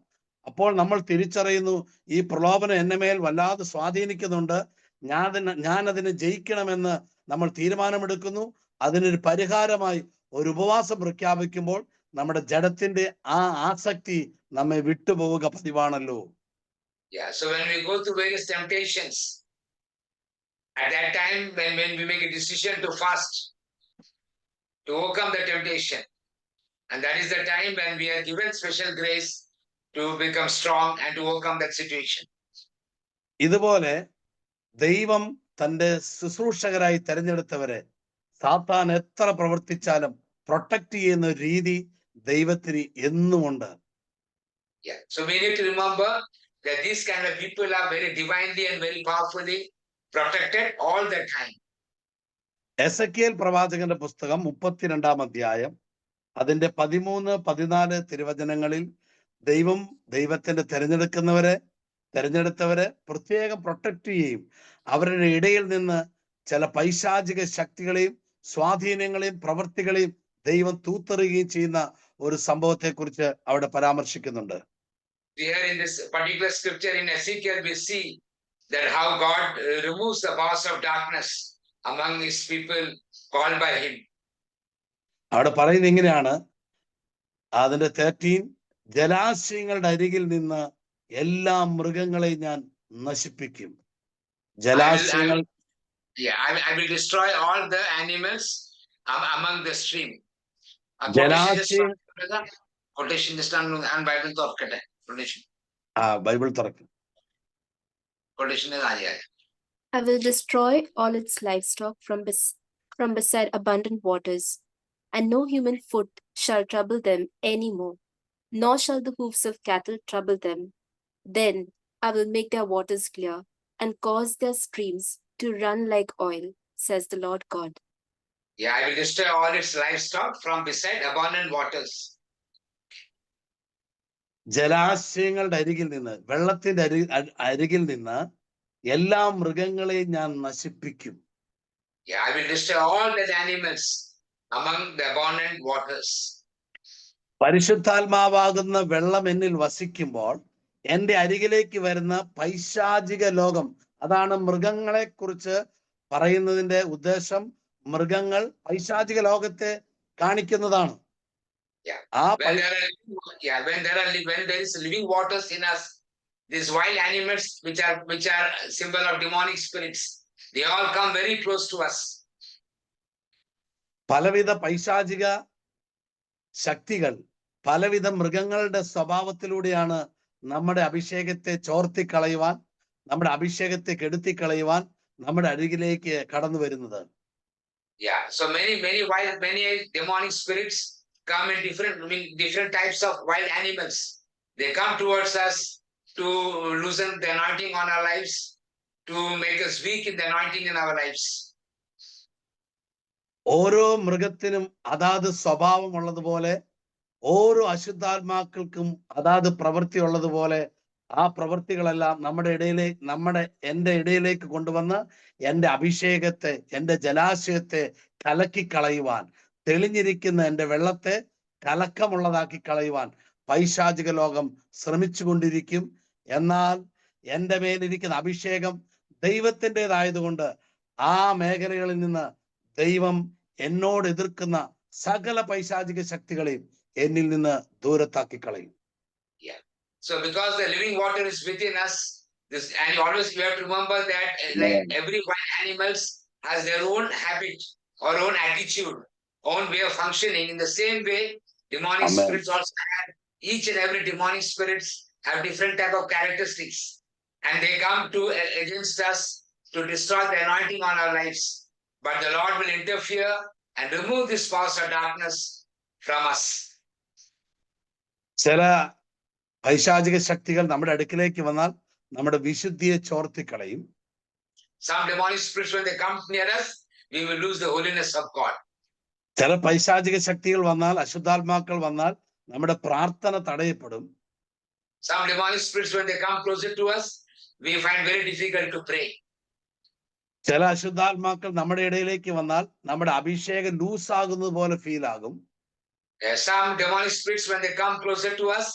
അപ്പോൾ നമ്മൾ തിരിച്ചറിയുന്നു, ഈ പ്രലോഭനം എന്നെ മേൽ വല്ലാതെ സ്വാധീനിക്കുന്നുണ്ട്, ഞാൻ അതിനെ ജയിക്കണമെന്ന് നമ്മൾ തീരുമാനമെടുക്കുന്നു. അതിനൊരു പരിഹാരമായി ഒരു ഉപവാസം പ്രഖ്യാപിക്കുമ്പോൾ നമ്മുടെ ജഡത്തിന്റെ ആ ആസക്തി നമ്മെ വിട്ടുപോവുക പതിവാണല്ലോ. Yeah, so when we go through various temptations, at that time when we make a decision to fast, to overcome the temptation, and that is the time when we are given special grace to become strong and to overcome that situation. ഇതുപോലെ ദൈവം തന്റെ ശുശ്രൂഷകരായി തെരഞ്ഞെടുത്തവരെ സാത്താൻ എത്ര പ്രവർത്തിച്ചാലും protect ചെയ്യുന്ന രീതി ദൈവത്തിന് എന്നുമുണ്ട്. Yeah, so we need to remember that these kind of people are very divinely and very powerfully protected all the time. Ezekiel പ്രവാചകന്റെ പുസ്തകം 32-ാം അധ്യായം അതിന്റെ 13, 14 തിരുവചനങ്ങളിൽ ദൈവത്തിന്റെ തെരഞ്ഞെടുത്തവരെ പ്രത്യേകം പ്രൊട്ടക്ട് ചെയ്യുകയും അവരുടെ ഇടയിൽ നിന്ന് ചില പൈശാചിക ശക്തികളെയും സ്വാധീനങ്ങളെയും പ്രവൃത്തികളെയും ദൈവം തൂത്തെറിയുകയും ചെയ്യുന്ന ഒരു സംഭവത്തെ കുറിച്ച് അവിടെ പരാമർശിക്കുന്നുണ്ട്. Here in this particular scripture in Ezekiel, we see that how God removes the powers of darkness among his people called by him. അവിടെ പറയുന്നത് ഇങ്ങനെയാണ്, അതിന്റെ 13, ജലാശയങ്ങളുടെ അരികിൽ നിന്ന് എല്ലാ മൃഗങ്ങളെയും ഞാൻ നശിപ്പിക്കും. ജലാശയങ്ങൾ I will destroy all the animals among the stream. ജലാശയം Quotation just on Bible to Quotation. Bible തുറക്കും. Quotation is Aya. I will destroy all its livestock from beside abundant waters, and no human foot shall trouble them any more, nor shall the hoofs of cattle trouble them. Then I will make their waters clear, and cause their streams to run like oil, says the Lord God. Yeah, I will destroy all its livestock from beside abundant waters. ജലാശയങ്ങളുടെ അരികിൽ നിന്ന്, വെള്ളത്തിന്റെ അരികിൽ നിന്ന് എല്ലാ മൃഗങ്ങളെയും ഞാൻ നശിപ്പിക്കും. Yeah, I will destroy all the animals among the abundant waters. പരിശുദ്ധാത്മാവാകുന്ന വെള്ളം എന്നിൽ വസിക്കുമ്പോൾ എന്റെ അരികിലേക്ക് വരുന്ന പൈശാചിക ലോകം, അതാണ് മൃഗങ്ങളെ കുറിച്ച് പറയുന്നതിന്റെ ഉദ്ദേശം. മൃഗങ്ങൾ പൈശാചിക ലോകത്തെ കാണിക്കുന്നതാണ്. When there is living waters in us, these wild animals which are symbol of demonic spirits, they all come very close to us. പലവിധ പൈശാചിക ശക്തികൾ പലവിധ മൃഗങ്ങളുടെ സ്വഭാവത്തിലൂടെയാണ് നമ്മുടെ അഭിഷേകത്തെ ചോർത്തിക്കളയുവാൻ, നമ്മുടെ അഭിഷേകത്തെ കെടുത്തിക്കളയുവാൻ നമ്മുടെ അരികിലേക്ക് കടന്നു വരുന്നത്. Yeah, so many demonic spirits come in different types of wild animals. They come towards us to loosen the anointing on our lives, to make us weak in the anointing in our lives. ഓരോ മൃഗത്തിനും അതാത് സ്വഭാവം ഉള്ളതുപോലെ ഓരോ അശുദ്ധാത്മാക്കൾക്കും അതാത് പ്രവൃത്തി ഉള്ളതുപോലെ ആ പ്രവൃത്തികളെല്ലാം എന്റെ ഇടയിലേക്ക് കൊണ്ടുവന്ന് എന്റെ അഭിഷേകത്തെ, എന്റെ ജലാശയത്തെ കലക്കി കളയുവാൻ, തെളിഞ്ഞിരിക്കുന്ന എന്റെ വെള്ളത്തെ കലക്കമുള്ളതാക്കി കളയുവാൻ പൈശാചിക ലോകം ശ്രമിച്ചുകൊണ്ടിരിക്കും. എന്നാൽ എന്റെ മേലിരിക്കുന്ന അഭിഷേകം ദൈവത്തിൻ്റെതായതുകൊണ്ട് ആ മേഖലകളിൽ നിന്ന് ദൈവം എന്നോട് എതിർക്കുന്ന സകല പൈശാചിക ശക്തികളെയും എന്നിൽ നിന്ന് ദൂരത്താക്കി കളയും. So because the living water is within us, and always we have to remember that like every wild animals has their own habit or own attitude, own way of functioning. In the same way, demonic spirits also have, each and every demonic spirits have different type of characteristics, and they come to against us to destroy the anointing on our lives. But the Lord will interfere and remove this powers of darkness from us. ചില പൈശാചിക ശക്തികൾ നമ്മുടെ അടുക്കിലേക്ക് വന്നാൽ നമ്മുടെ വിശുദ്ധിയെ ചോർത്തിക്കളയും. Some demonic spirits, when they come near us, we will lose the holiness of God. ചില പൈശാചിക ശക്തികൾ വന്നാൽ, അശുദ്ധാത്മാക്കൾ വന്നാൽ നമ്മുടെ പ്രാർത്ഥന തടയപ്പെടും. Some demonic spirits, when they come closer to us, we find very difficult to pray. ചില അശുദ്ധാത്മാക്കൾ നമ്മുടെ ഇടയിലേക്ക് വന്നാൽ നമ്മുടെ അഭിഷേകം ലൂസ് ആകുന്നത് പോലെ ഫീൽ ആകും. Some demonic spirits, when they come closer to us,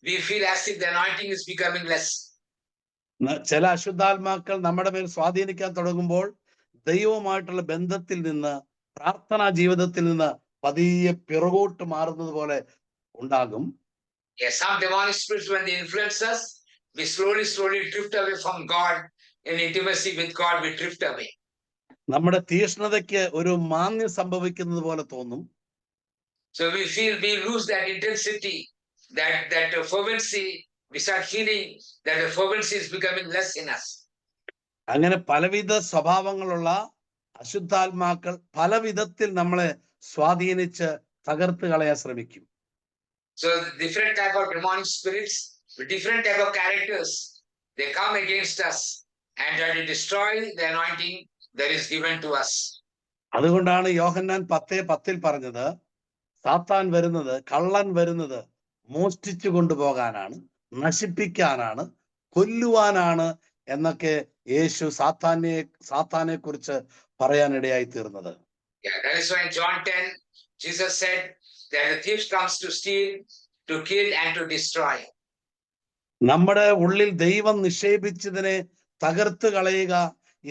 we feel as if the anointing is becoming less. ചില അശുദ്ധാത്മാക്കൾ നമ്മുടെ മേൽ സ്വാധീനിക്കാൻ തുടങ്ങുമ്പോൾ ദൈവവുമായിട്ടുള്ള ബന്ധത്തിൽ നിന്ന്, പ്രാർത്ഥനാ ജീവിതത്തിൽ നിന്ന് പതിയെ പിറകോട്ട് മാറുന്നത് പോലെ ഉണ്ടാകും. Some demonic spirits, when they influence us, we slowly drift away from God. In intimacy with God, we drift away. നമ്മുടെ തീഷ്ണതയ്ക്ക് ഒരു മാന്യം സംഭവിക്കുന്നത് പോലെ തോന്നും. So we feel we lose that intensity, that fervency. We start feeling that the fervency is becoming less in us. അങ്ങനെ പലവിധ സ്വഭാവങ്ങളുള്ള അശുദ്ധാത്മാക്കൾ പല വിധത്തിൽ നമ്മളെ സ്വാധീനിച്ച് തകർത്ത് കളയാൻ ശ്രമിക്കും. So different type of demonic spirits with different type of characters, they come against us and try to destroy the anointing that is given to us. അതുകൊണ്ടാണ് യോഹന്നാൻ 10:10 പറഞ്ഞത്, സാത്താൻ വരുന്നത്, കള്ളൻ വരുന്നത് മോഷ്ടിച്ചു കൊണ്ടുപോകാനാണ്, നശിപ്പിക്കാനാണ്, കൊല്ലുവാനാണ് എന്നൊക്കെ യേശു സാത്താനെ കുറിച്ച് പറയാനിടയായി തീർന്നത്. Yeah, that is why in John 10, Jesus said that the thief comes to steal, to kill and to destroy. നമ്മുടെ ഉള്ളിൽ ദൈവം നിക്ഷേപിച്ചതിനെ തകർത്ത് കളയുക,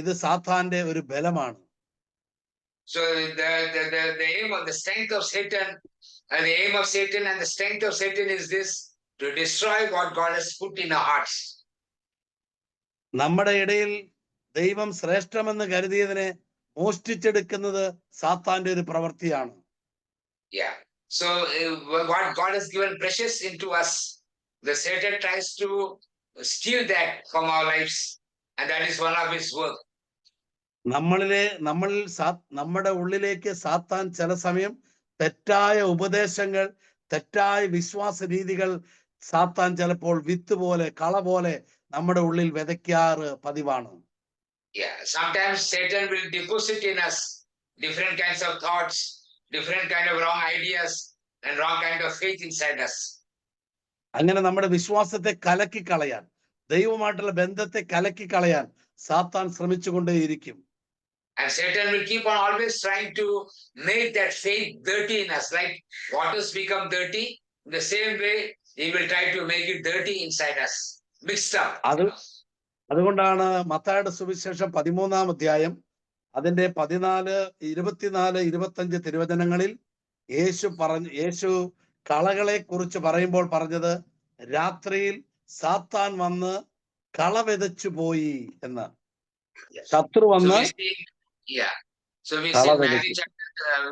ഇത് സാത്താന്റെ ഒരു ബലമാണ്. So the aim of the strength of Satan, and the aim of Satan and the strength of Satan is this, to destroy what God has put in our hearts. നമ്മുടെ ഇടയിൽ ദൈവം ശ്രേഷ്ഠമെന്ന് കരുതിയതിനെ മോഷ്ടിച്ചെടുക്കുന്നത് സാത്താന്റെ ഒരു പ്രവൃത്തിയാണ്. Yeah. So what God has given precious into us, the Satan tries to steal that from our lives, and that is one of his work. നമ്മുടെ ഉള്ളിലേക്ക് സാത്താൻ ചില സമയം തെറ്റായ ഉപദേശങ്ങൾ, തെറ്റായ വിശ്വാസ രീതികൾ സാത്താൻ ചിലപ്പോൾ വിത്ത് പോലെ, കള പോലെ നമ്മുടെ ഉള്ളിൽ വിതയ്ക്കാറ് പതിവാണ്. Yeah, sometimes Satan will deposit in us different kinds of thoughts, different kind of wrong ideas, and wrong kind of faith inside us. അങ്ങനെ നമ്മുടെ വിശ്വാസത്തെ കലക്കി കളയാൻ, ദൈവമായിട്ടുള്ള ബന്ധത്തെ കലക്കി കളയാൻ സാത്താൻ ശ്രമിച്ചുകൊണ്ടേയിരിക്കും. And Satan will keep on always trying to make that faith dirty in us. Like waters become dirty, in the same way he will try to make it dirty inside us, mixed up. അതുകൊണ്ടാണ് മത്തായിയുടെ സുവിശേഷം 13-ാം അധ്യായം അതിന്റെ 14, 24, 25 തിരുവചനങ്ങളിൽ യേശു കളകളെ കുറിച്ച് പറയുമ്പോൾ പറഞ്ഞത്, രാത്രിയിൽ സാത്താൻ വന്ന് കള വിതച്ചു പോയി എന്ന്. ശത്രു വന്ന് So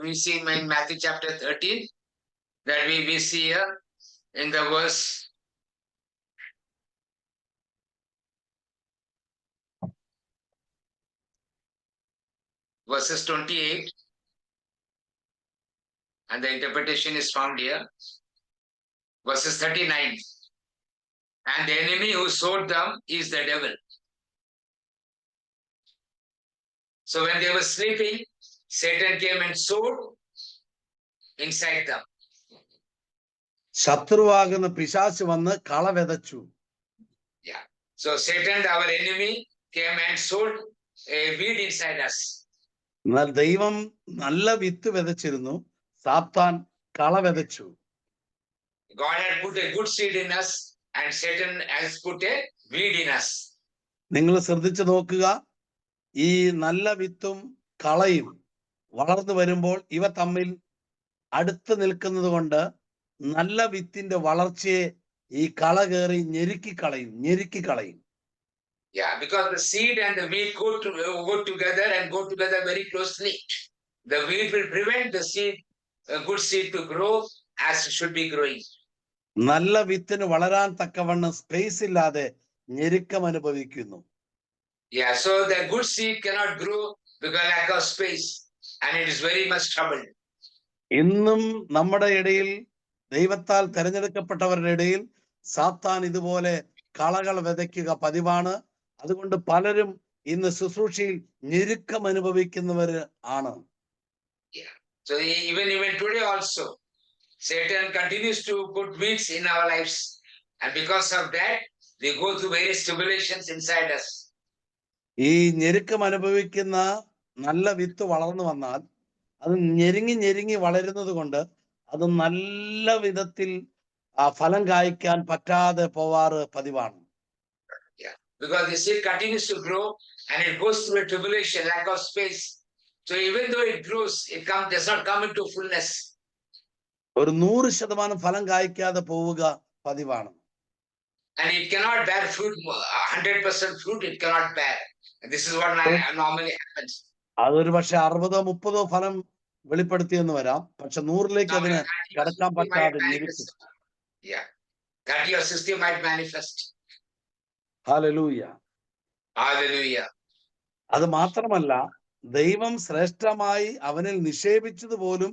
we see in Matthew chapter 13 that we see here in the verses 28, and the interpretation is found here. Verses 39, and the enemy who sowed them is the devil. So when they were sleeping, Satan came and sowed inside them. ശത്രുവാകുന്ന പിശാച് വന്ന് കള വിതച്ചു. Yeah. So Satan, our enemy, came and sowed a weed inside us. എന്നാൽ ദൈവം നല്ല വിത്ത് വിതച്ചിരുന്നു, സാത്താൻ കള വിതച്ചു. God had put a good seed in us, and Satan has put a weed in us. നിങ്ങൾ ശ്രദ്ധിച്ചു നോക്കുക, ഈ നല്ല വിത്തും കളയും വളർന്നു വരുമ്പോൾ ഇവ തമ്മിൽ അടുത്ത് നിൽക്കുന്നത് കൊണ്ട് നല്ല വിത്തിന്റെ വളർച്ചയെ ഈ കള കയറി ഞെരുക്കി കളയും. Yeah, because the seed and the weed go together and go together very closely. The weed will prevent the seed, a good seed, to grow as it should be growing. നല്ല വിത്തിന് വളരാൻ തക്കവണ്ണം സ്പേസ് ഇല്ലാതെ ഞെരുക്കം അനുഭവിക്കുന്നു. Yeah, so the good seed cannot grow because lack of space, and it is very much troubled. ഇന്നും നമ്മുടെ ഇടയിൽ, ദൈവത്താൽ തെരഞ്ഞെടുക്കപ്പെട്ടവരുടെ ഇടയിൽ സാത്താൻ ഇതുപോലെ കളകൾ വിതയ്ക്കുക പതിവാണ്. അതുകൊണ്ട് പലരും ഇന്ന് ശുശ്രൂഷയിൽ ഞെരുക്കം അനുഭവിക്കുന്നവർ ആണ്. Yeah, so even today also, Satan continues to put weeds in our lives, and because of that, we go through various tribulations inside us. ഈ ഞെരുക്കം അനുഭവിക്കുന്ന നല്ല വിത്ത് വളർന്നു വന്നാൽ അത് ഞെരുങ്ങി വളരുന്നത് കൊണ്ട് അത് നല്ല വിധത്തിൽ ഫലം കായ്ക്കാൻ പറ്റാതെ പോവാറ് പതിവാണ്. Yeah, because the seed continues to grow and it goes through a tribulation, lack of space. So even though it grows, it does not come into fullness. ഒരു 100% ഫലം കായ്ക്കാതെ പോവുക പതിവാണ്. And it cannot bear fruit, 100% fruit it cannot bear. And this is what normally happens. അതൊരു പക്ഷെ 60-30 ഫലം വെളിപ്പെടുത്തിയെന്ന് വരാം, പക്ഷെ 100ലേക്ക് അതിന് കടക്കാൻ പറ്റാതെ ഞെരുക്കും. Yeah, 30 or 60 might manifest. Hallelujah. Hallelujah. അത് മാത്രമല്ല, ദൈവം ശ്രേഷ്ഠമായി അവനിൽ നിക്ഷേപിച്ചത് പോലും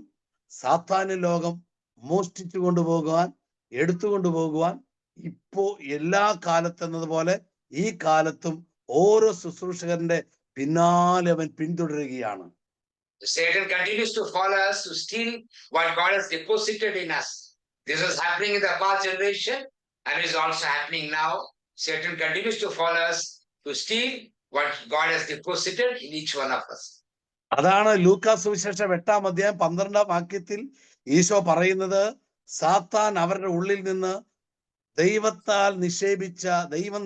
സാത്താന്യ ലോകം മോഷ്ടിച്ചു കൊണ്ടുപോകുവാൻ, എടുത്തുകൊണ്ടുപോകുവാൻ ഇപ്പോ എല്ലാ കാലത്തെന്നതുപോലെ ഈ കാലത്തും ഓരോ ശുശ്രൂഷകന്റെ പിന്നാലെ അവൻ പിന്തുടരുകയാണ്. Satan continues to follow us to steal what God has deposited in us. This was happening in the past generation and is also happening now. Satan continues to follow us to steal what God has deposited in each one of us. അതാണ് ലൂക്കാ സുവിശേഷം 8-ാം അധ്യായം 12-ാം വാക്യത്തിൽ ഈശോ പറയുന്നത്, സാത്താൻ അവരുടെ ഉള്ളിൽ നിന്ന് ദൈവം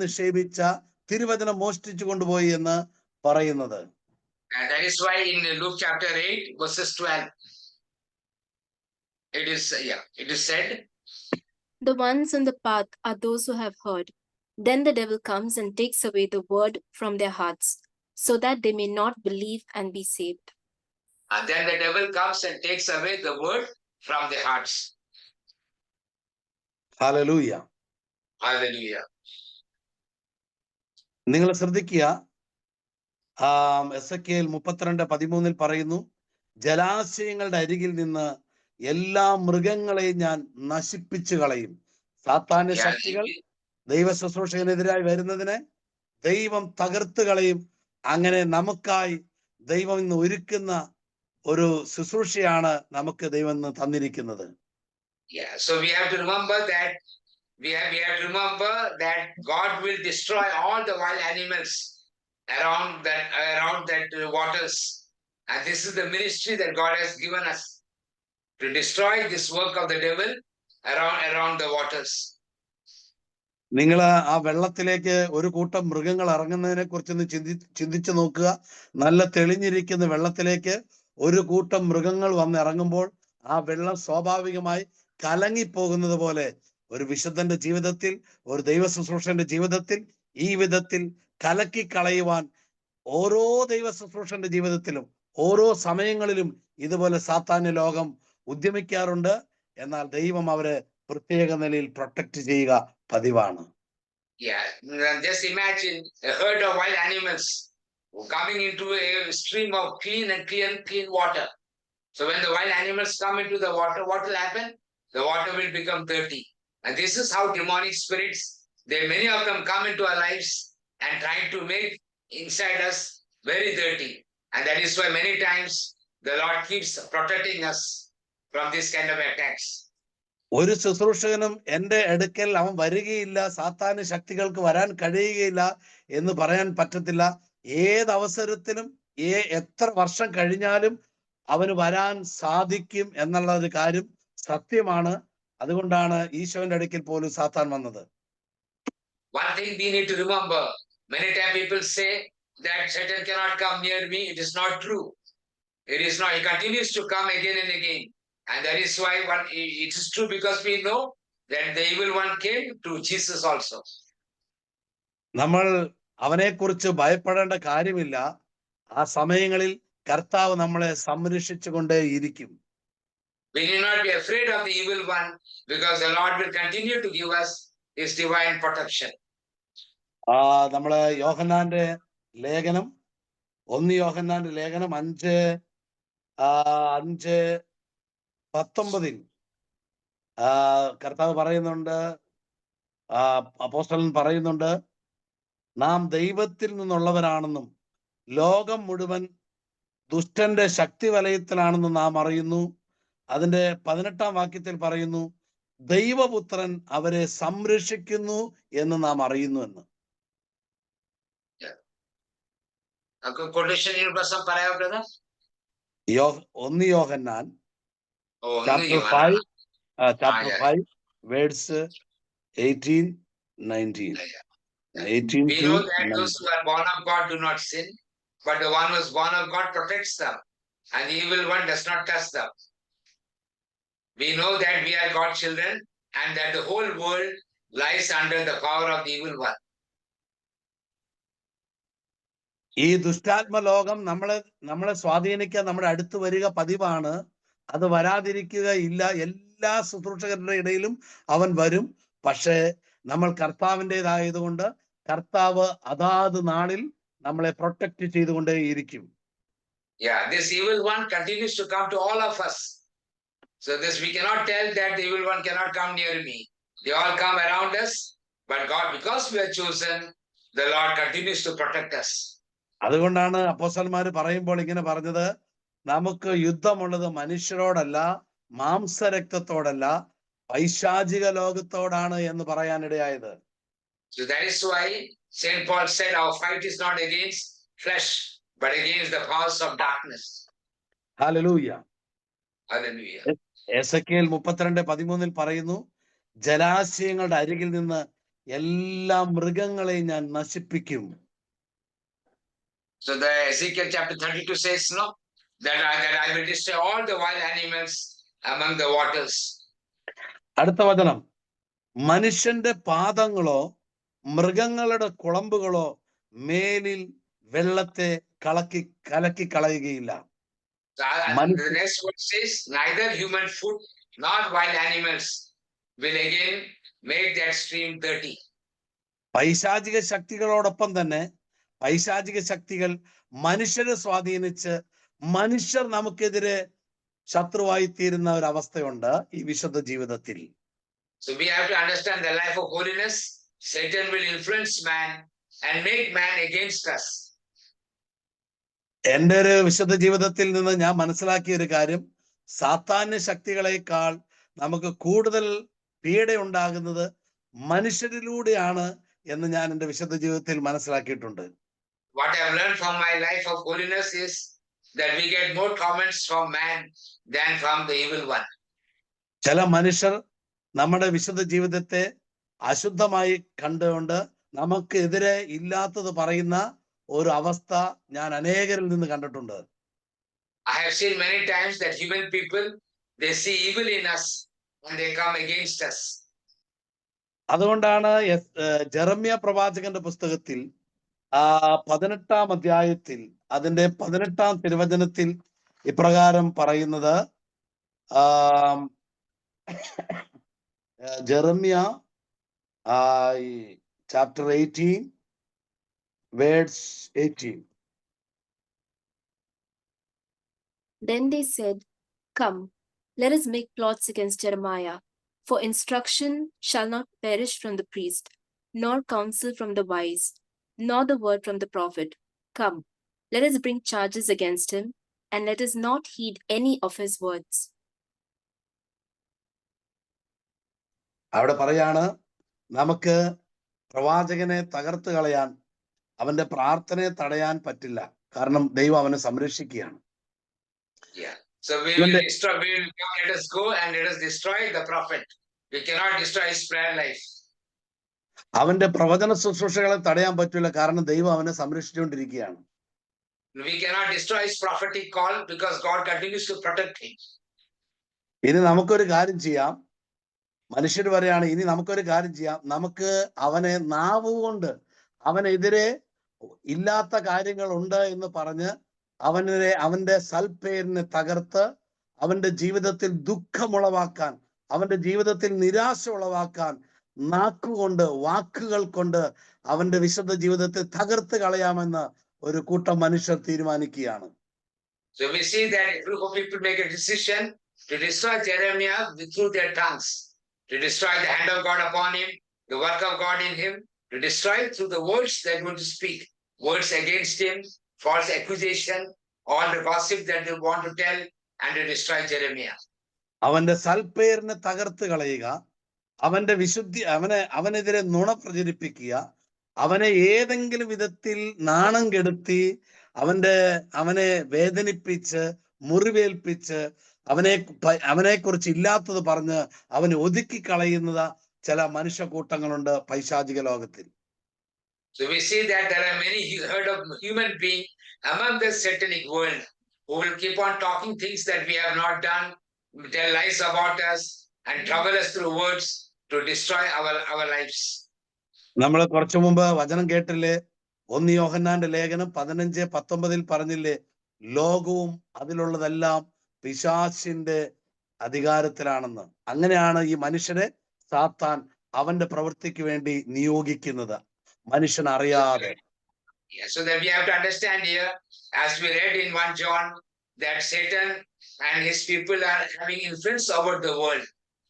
നിക്ഷേപിച്ച തിരുവചനം മോഷ്ടിച്ചു കൊണ്ടുപോയി എന്ന് പറയുന്നത്. And that is why in Luke chapter 8 verses 12 it is said, The ones on the path are those who have heard. Then the devil comes and takes away the word from their hearts, so that they may not believe and be saved. And then the devil comes and takes away the word from their hearts. Hallelujah. Hallelujah. നിങ്ങൾ ശ്രദ്ധിക്കുക, Ezekiel 32:13 പറയുന്നു, ജലാശയങ്ങളുടെ അരികിൽ നിന്ന് എല്ലാ മൃഗങ്ങളെയും ഞാൻ നശിപ്പിച്ചു കളയും. സാത്താന്യ Yeah. ശക്തികൾ ദൈവ ശുശ്രൂഷകനെതിരായി വരുന്നതിനെ ദൈവം തകർത്ത് കളയും. അങ്ങനെ നമുക്കായി ദൈവം ഇന്ന് ഒരുക്കുന്ന ഒരു ശുശ്രൂഷയാണ് നമുക്ക് ദൈവം ഇന്ന് തന്നിരിക്കുന്നത്. Yeah. So we have to remember that we have to remember that God will destroy all the wild animals around that waters, and this is the ministry that God has given us to destroy this work of the devil around the waters. നിങ്ങൾ ആ വെള്ളത്തിലേക്ക് ഒരു കൂട്ടം മൃഗങ്ങൾ ഇറങ്ങുന്നതിനെ കുറിച്ചൊന്ന് ചിന്തിച്ചു നോക്കുക. നല്ല തെളിഞ്ഞിരിക്കുന്ന വെള്ളത്തിലേക്ക് ഒരു കൂട്ടം മൃഗങ്ങൾ വന്ന് ഇറങ്ങുമ്പോൾ ആ വെള്ളം സ്വാഭാവികമായി കലങ്ങിപ്പോകുന്നത് പോലെ ഒരു വിശുദ്ധന്റെ ജീവിതത്തിൽ, ഒരു ദൈവ ശുശ്രൂഷന്റെ ജീവിതത്തിൽ ഈ വിധത്തിൽ കലക്കി കളയുവാൻ ഓരോ ദൈവ ശുശ്രൂഷന്റെ ജീവിതത്തിലും ഓരോ സമയങ്ങളിലും ഇതുപോലെ സാത്താന്യ ലോകം ഉദ്യമിക്കാറുണ്ട്. എന്നാൽ ദൈവം അവരെ പ്രത്യേക നിലയിൽ പ്രൊട്ടക്ട് ചെയ്യുക പതിവാണ്. Yeah, just imagine a herd of wild animals coming into a stream of clean water. So when the wild animals come into the water, what will happen? The water will become dirty. And this is how demonic spirits, many of them come into our lives and trying to make inside us very dirty. And that is why many times the Lord keeps protecting us from this kind of attacks. ഒരു ശുശ്രൂഷകനും എൻ്റെ അടുക്കൽ അവൻ വരികയില്ല, സാത്താന്യ ശക്തികൾക്ക് വരാൻ കഴിയുകയില്ല എന്ന് പറയാൻ പറ്റത്തില്ല. ഏതവസരത്തിലും എത്ര വർഷം കഴിഞ്ഞാലും അവന് വരാൻ സാധിക്കും എന്നുള്ള ഒരു കാര്യം സത്യമാണ്. അതുകൊണ്ടാണ് ഈശോന്റെ അടുക്കൽ പോലും സാത്താൻ വന്നത്. One thing we need to remember, many times people say that Satan cannot come near me. It is not true. It is not. He continues to come again and again. And that is why it is true, because we know that the evil one came to Jesus also. നമ്മൾ അവനെ കുറിച്ച് ഭയപ്പെടേണ്ട കാര്യമില്ല. ആ സമയങ്ങളിൽ കർത്താവ് നമ്മളെ സംരക്ഷിച്ചു കൊണ്ടേയിരിക്കും. We need not be afraid of the evil one, because the Lord will continue to give us his divine protection. നമ്മള് യോഹന്നാന്റെ ലേഖനം 1 യോഹന്നാന്റെ ലേഖനം 5:19 കർത്താവ് പറയുന്നുണ്ട്, അപ്പോസ്തലൻ പറയുന്നുണ്ട്, നാം ദൈവത്തിൽ നിന്നുള്ളവരാണെന്നും ലോകം മുഴുവൻ ദുഷ്ടന്റെ ശക്തി വലയത്തിലാണെന്നും നാം അറിയുന്നു. അതിന്റെ 18ാം വാക്യത്തിൽ പറയുന്നു, ദൈവപുത്രൻ അവരെ സംരക്ഷിക്കുന്നു എന്ന് നാം അറിയുന്നു എന്ന്. Quotation in person parayo brother. 1 Yohannan chapter 5 verse 18-19. 18 We know that those who are born of God do not sin, but the one who is born of God protects them, and the evil one does not touch them. We know that we are God's children, and that the whole world lies under the power of the evil one. ഈ ദുഷ്ടാത്മ ലോകം നമ്മളെ സ്വാധീനിക്കാൻ നമ്മുടെ അടുത്ത് വരിക പതിവാണ്. അത് വരാതിരിക്കുക ഇല്ല. എല്ലാ ശുശ്രൂഷകരുടെ ഇടയിലും അവൻ വരും. പക്ഷേ നമ്മൾ കർത്താവിൻ്റെതായതുകൊണ്ട് കർത്താവ് അതാത് നാളിൽ നമ്മളെ protect ചെയ്തുകൊണ്ടേയിരിക്കും. Yeah, this evil one continues to come to all of us. So this we cannot tell that the evil one cannot come near me. They all come around us, but God, because we are chosen, the Lord continues to protect us. അതുകൊണ്ടാണ് അപ്പോസ്തലന്മാർ പറയുമ്പോൾ ഇങ്ങനെ പറഞ്ഞത്, നമുക്ക് യുദ്ധമുള്ളത് മനുഷ്യരോടല്ല, മാംസരക്തത്തോടല്ല, പൈശാചിക ലോകത്തോടാണ് എന്ന് പറയാനിടയായത്. So that is why Saint Paul said our fight is not against flesh, but against the powers of darkness. Hallelujah. Hallelujah. Ezekiel 32:13 പറയുന്നു, ജലാശയങ്ങളുടെ അരികിൽ നിന്ന് എല്ലാ മൃഗങ്ങളെയും ഞാൻ നശിപ്പിക്കും. So the Ezekiel chapter 32 says, no, that I will destroy all the wild animals among the waters. അടുത്ത വചനം, മനുഷ്യന്റെ പാദങ്ങളോ മൃഗങ്ങളുടെ കുളമ്പുകളോ മേലിൽ വെള്ളത്തെ കലക്കി കളയുകയില്ല. So the next word says, neither human foot nor wild animals will again make that stream dirty. പൈശാചിക ശക്തികളോടൊപ്പം തന്നെ പൈശാചിക ശക്തികൾ മനുഷ്യരെ സ്വാധീനിച്ച് മനുഷ്യർ നമുക്കെതിരെ ശത്രുവായി തീരുന്ന ഒരു അവസ്ഥയുണ്ട് ഈ വിശുദ്ധ ജീവിതത്തിൽ. So we have to understand the life of holiness. Satan will influence man and make man against us. എൻ്റെ ഒരു വിശുദ്ധ ജീവിതത്തിൽ നിന്ന് ഞാൻ മനസ്സിലാക്കിയ ഒരു കാര്യം, സാത്താന്യ ശക്തികളെക്കാൾ നമുക്ക് കൂടുതൽ പീഡയുണ്ടാകുന്നത് മനുഷ്യരിലൂടെയാണ് എന്ന് ഞാൻ എൻ്റെ വിശുദ്ധ ജീവിതത്തിൽ മനസ്സിലാക്കിയിട്ടുണ്ട്. What I have learned from my life of holiness is that we get more torments from man than from the evil one. ചില മനുഷ്യർ നമ്മുടെ വിശുദ്ധ ജീവിതത്തെ അശുദ്ധമായി കണ്ടുകൊണ്ട് നമുക്കെതിരെ ഇല്ലാത്തത് പറയുന്ന ഒരു അവസ്ഥ ഞാൻ അനേകരിൽ നിന്ന് കണ്ടിട്ടുണ്ട്. I have seen many times that human people, they see evil in us and they come against us. അതുകൊണ്ടാണ് ജെറമ്യ പ്രവാചകന്റെ പുസ്തകത്തിൽ 18-ാം അധ്യായത്തിൽ അതിന്റെ 18-ാം തിരുവചനത്തിൽ ഇപ്രകാരം പറയുന്നത്. Jeremiah chapter 18 verse 18. Then they said, "Come, let us make plots against Jeremiah, for instruction shall not perish from the priest, nor counsel from the wise, nor the word from the prophet. Come, let us bring charges against him, and let us not heed any of his words." അവിടെ പറയാണ്, നമുക്ക് പ്രവാചകനെ തകർത്ത് കളയാൻ, അവന്റെ പ്രാർത്ഥനയെ തടയാൻ പറ്റില്ല, കാരണം ദൈവം അവനെ സംരക്ഷിക്കുകയാണ്. Yeah. So we will destroy, let us go and let us destroy the prophet. We cannot destroy his prayer life. അവന്റെ പ്രവചന ശുശ്രൂഷകളെ തടയാൻ പറ്റില്ല, കാരണം ദൈവം അവനെ സംരക്ഷിച്ചുകൊണ്ടിരിക്കുകയാണ്. We cannot destroy his prophetic call because God continues to protect him. ഇനി നമുക്കൊരു കാര്യം ചെയ്യാം, മനുഷ്യർ പറയാണ്, ഇനി നമുക്കൊരു കാര്യം ചെയ്യാം, നമുക്ക് അവനെ നാവുകൊണ്ട് അവനെതിരെ ഇല്ലാത്ത കാര്യങ്ങളുണ്ട് എന്ന് പറഞ്ഞ് അവന്റെ സൽപ്പേരിനെ തകർത്ത് അവന്റെ ജീവിതത്തിൽ ദുഃഖമുളവാക്കാൻ, അവന്റെ ജീവിതത്തിൽ നിരാശ ഉളവാക്കാൻ നാക്കുകൊണ്ട്, വാക്കുകൾ കൊണ്ട് അവന്റെ വിശുദ്ധ ജീവിതത്തെ തകർത്ത് കളയാമെന്ന് ഒരു കൂട്ടം മനുഷ്യർ തീരുമാനിക്കുകയാണ്. So we see that a group of people make a decision to destroy Jeremiah through their tongues, to destroy the hand of God upon him, the work of God in him, to destroy through the words they're going to speak, words against him, false accusation, all the gossip that they want to tell, and to destroy Jeremiah. അവന്റെ സൽപ്പേരിനെ തകർത്ത് കളയുക, അവന്റെ വിശുദ്ധി, അവനെതിരെ നുണ പ്രചരിപ്പിക്കുക, അവനെ ഏതെങ്കിലും വിധത്തിൽ നാണം കെടുത്തി അവനെ വേദനിപ്പിച്ച് മുറിവേൽപ്പിച്ച് അവനെ കുറിച്ച് ഇല്ലാത്തത് പറഞ്ഞ് അവനെ ഒതുക്കി കളയുന്ന ചില മനുഷ്യ കൂട്ടങ്ങളുണ്ട് പൈശാചിക ലോകത്തിൽ. So we see that there are many herd of human beings among the satanic world who will keep on talking things that we have not done, tell lies about us, and trouble us through words to destroy our lives. നമ്മൾ കുറച്ചു മുമ്പ് വചനം കേട്ടില്ലേ, 1 യോഹന്നാന്റെ ലേഖനം 15:19 പറഞ്ഞില്ലേ, ലോകവും അതിലുള്ളതെല്ലാം പിശാചിന്റെ അധികാരത്തിലാണെന്ന്. അങ്ങനെയാണ് ഈ മനുഷ്യരെ സാത്താൻ അവന്റെ പ്രവൃത്തിക്ക് വേണ്ടി നിയോഗിക്കുന്നത്, മനുഷ്യൻ അറിയാതെ. Yeah, so that we have to understand here, as we read in 1 John, that Satan and his people are having influence over the world.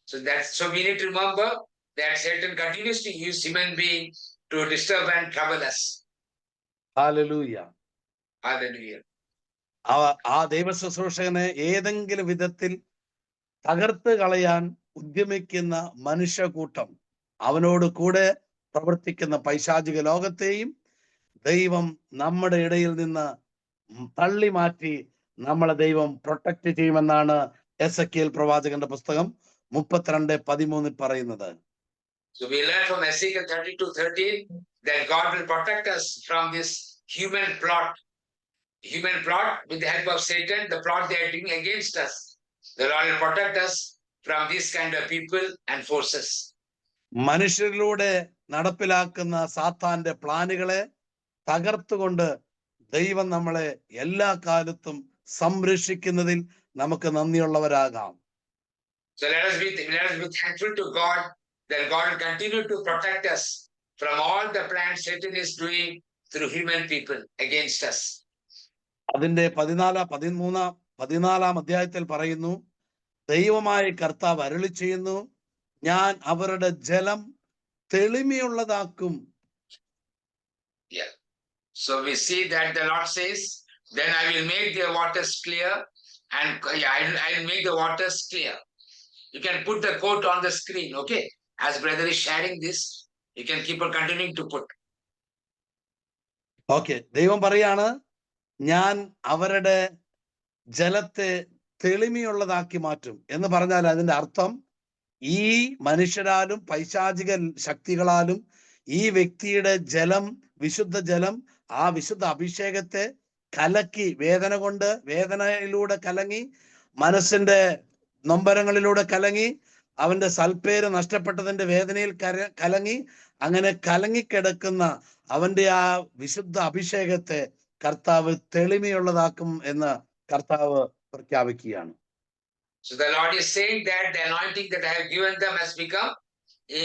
So we need to remember that Satan continues to use human beings to disturb and trouble us. Hallelujah. Hallelujah. ആ ദൈവ ശുശ്രൂഷകനെ ഏതെങ്കിലും വിധത്തിൽ തകർത്ത് കളയാൻ ഉദ്യമിക്കുന്ന മനുഷ്യകൂട്ടം, അവനോട് കൂടെ പ്രവർത്തിക്കുന്ന പൈശാചിക ലോകത്തെയും ദൈവം നമ്മുടെ ഇടയിൽ നിന്ന് തള്ളി മാറ്റി നമ്മളെ ദൈവം പ്രൊട്ടക്ട് ചെയ്യുമെന്നാണ് എസെക്കിയേൽ പ്രവാചകന്റെ പുസ്തകം 32:13 പറയുന്നത്. So we learn from Ezekiel 32:13 that God will protect us from this human plot with the help of Satan, the plot they are doing against us. The Lord will protect us from these kind of people and forces. മനുഷ്യരിലൂടെ നടപ്പിലാക്കുന്ന സാത്താന്റെ പ്ലാനുകളെ തകർത്തുകൊണ്ട് ദൈവം നമ്മളെ എല്ലാ കാലത്തും സംരക്ഷിക്കുന്നതിൽ നമുക്ക് നന്ദിയുള്ളവരാകാം. So let us be thankful to God then God will continue to protect us from all the plans Satan is doing through human people against us. അതിന്റെ 14 അധ്യായത്തിൽ പറയുന്നു, ദൈവമായ കർത്താവ് അരുളി ചെയ്യുന്നു, ഞാൻ അവരുടെ ജലം തെളിമയുള്ളതാക്കും. Yeah. So we see that the Lord says, then I will make their waters clear, and I'll make the waters clear. You can put the quote on the screen, okay? As brother is sharing this, you can keep on continuing to put. Okay, ദൈവം പറയാണ്, ഞാൻ അവരുടെ ജലത്തെ തെളിമയുള്ളതാക്കി മാറ്റും എന്ന് പറഞ്ഞാൽ അതിന്റെ അർത്ഥം ഈ മനുഷ്യരാലും പൈശാചിക ശക്തികളാലും ഈ വ്യക്തിയുടെ ജലം, വിശുദ്ധ ജലം, ആ വിശുദ്ധ അഭിഷേകത്തെ കലക്കി, വേദനയിലൂടെ കലങ്ങി, മനസ്സിന്റെ നൊമ്പരങ്ങളിലൂടെ കലങ്ങി, അവന്റെ സൽപ്പേര് നഷ്ടപ്പെട്ടതിന്റെ വേദനയിൽ കലങ്ങി, അങ്ങനെ കലങ്ങിക്കിടക്കുന്ന അവന്റെ ആ വിശുദ്ധ അഭിഷേകത്തെ കർത്താവ് തെളിമയുള്ളതാക്കും എന്ന് കർത്താവ് പ്രഖ്യാപിക്കുകയാണ്. So the Lord is saying that the anointing that I have given them has become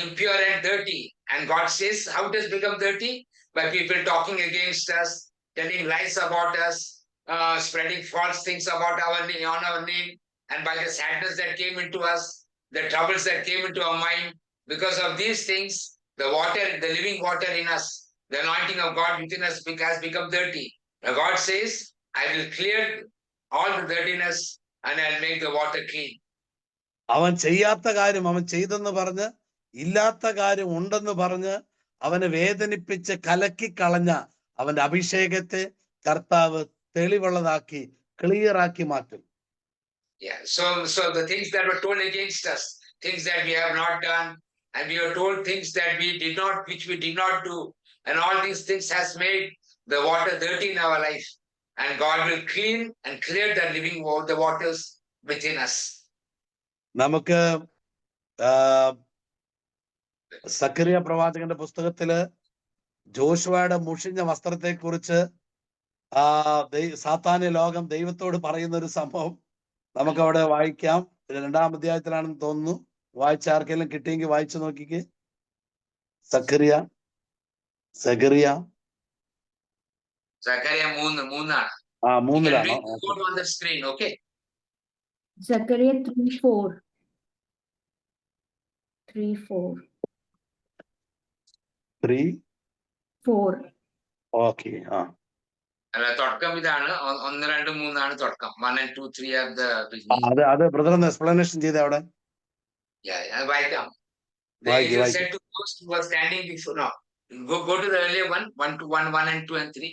impure and dirty. And God says, how it has become dirty? By people talking against us, telling lies about us, spreading false things about our name, and by the sadness that came into us, the troubles that came into our mind. Because of these things, the water, the living water in us, the anointing of God within us has become dirty. Now God says, I will clear all the dirtiness and I'll make the water clean. അവൻ ചെയ്യാത്ത കാര്യം അവൻ ചെയ്തെന്ന് പറഞ്ഞ്, ഇല്ലാത്ത കാര്യം ഉണ്ടെന്ന് പറഞ്ഞ് അവനെ വേദനിപ്പിച്ച് കലക്കിക്കളഞ്ഞ അവന്റെ അഭിഷേകത്തെ കർത്താവ് തെളിവുള്ളതാക്കി, ക്ലിയർ ആക്കി മാറ്റും. Yeah, so the things that were told against us, things that we have not done, and we were told things that we did not, which we did not do, and all these things has made the water dirty in our life, and God will clean and clear the living the waters within us. നമുക്ക് സക്കറിയ പ്രവാചകന്റെ പുസ്തകത്തില് ജോഷുവയുടെ മുഷിഞ്ഞ വസ്ത്രത്തെ കുറിച്ച് സാത്താന്യ ലോകം ദൈവത്തോട് പറയുന്ന ഒരു സംഭവം നമുക്ക് അവിടെ വായിക്കാം. 2-ാം അധ്യായത്തിലാണെന്ന് തോന്നുന്നു. വായിച്ച ആർക്കെങ്കിലും കിട്ടിയെങ്കിൽ വായിച്ചു നോക്കിക്ക്. സക്കറിയ 3 3-ലാണ്. On the screen, okay? Zechariah 3:4. 3:4. 3:4. Okay. അല്ല, തുടക്കം ഇതാണ്. 1, 2, 3 ആണ് തുടക്കം. 1 and 2, 3 are the beginning. അത് ബ്രദർ ഒന്ന് എക്സ്പ്ലനേഷൻ ചെയ്തേ അവിടെ. വായിക്കാം. The angel said to those who were standing before, no, go to the earlier one, 1 and 2 and 3.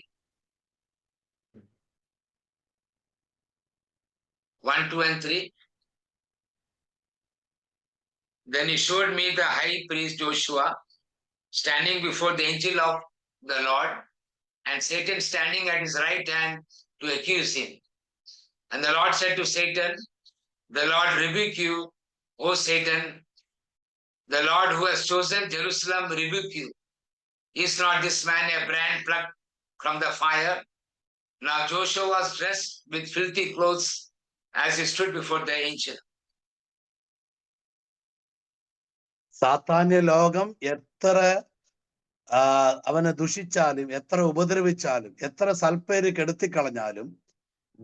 1, 2 and 3. Then he showed me the high priest Joshua standing before the angel of the Lord, and Satan standing at his right hand to accuse him. And the Lord said to Satan, the Lord rebuke you, O Satan. The Lord who has chosen Jerusalem rebuke you. Is not this man a brand plucked from the fire? Now Joshua was dressed with filthy clothes as he stood before the angel. സാത്താന്യ ലോകം എത്ര അവനെ ദുഷിച്ചാലും, എത്ര ഉപദ്രവിച്ചാലും, എത്ര സൽപ്പേര് കെടുത്തിക്കളഞ്ഞാലും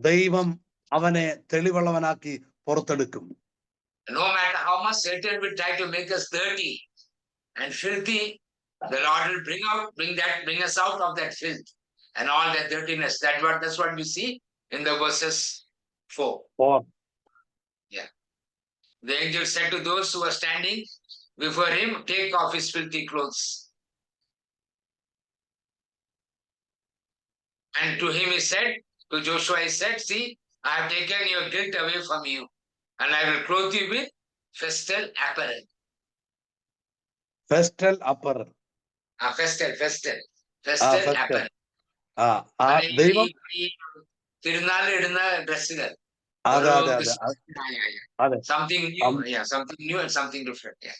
ദൈവം അവനെ തെളിവുള്ളവനാക്കി പുറത്തെടുക്കും. No matter how much Satan will try to make us dirty and filthy, the Lord will bring us out of that filth and all that dirtiness. That's what we see in the verses 4. Yeah. The angel said to those who were standing before him, take off his filthy clothes. And to him he said, to Joshua he said, see, I have taken your guilt away from you, and I will clothe you with festal apparel. Festal apparel. Festal apparel. ദൈവം തിരുനാൾ ഇടുന്ന ഡ്രസ്സുകൾ. Something new and something different. Yeah.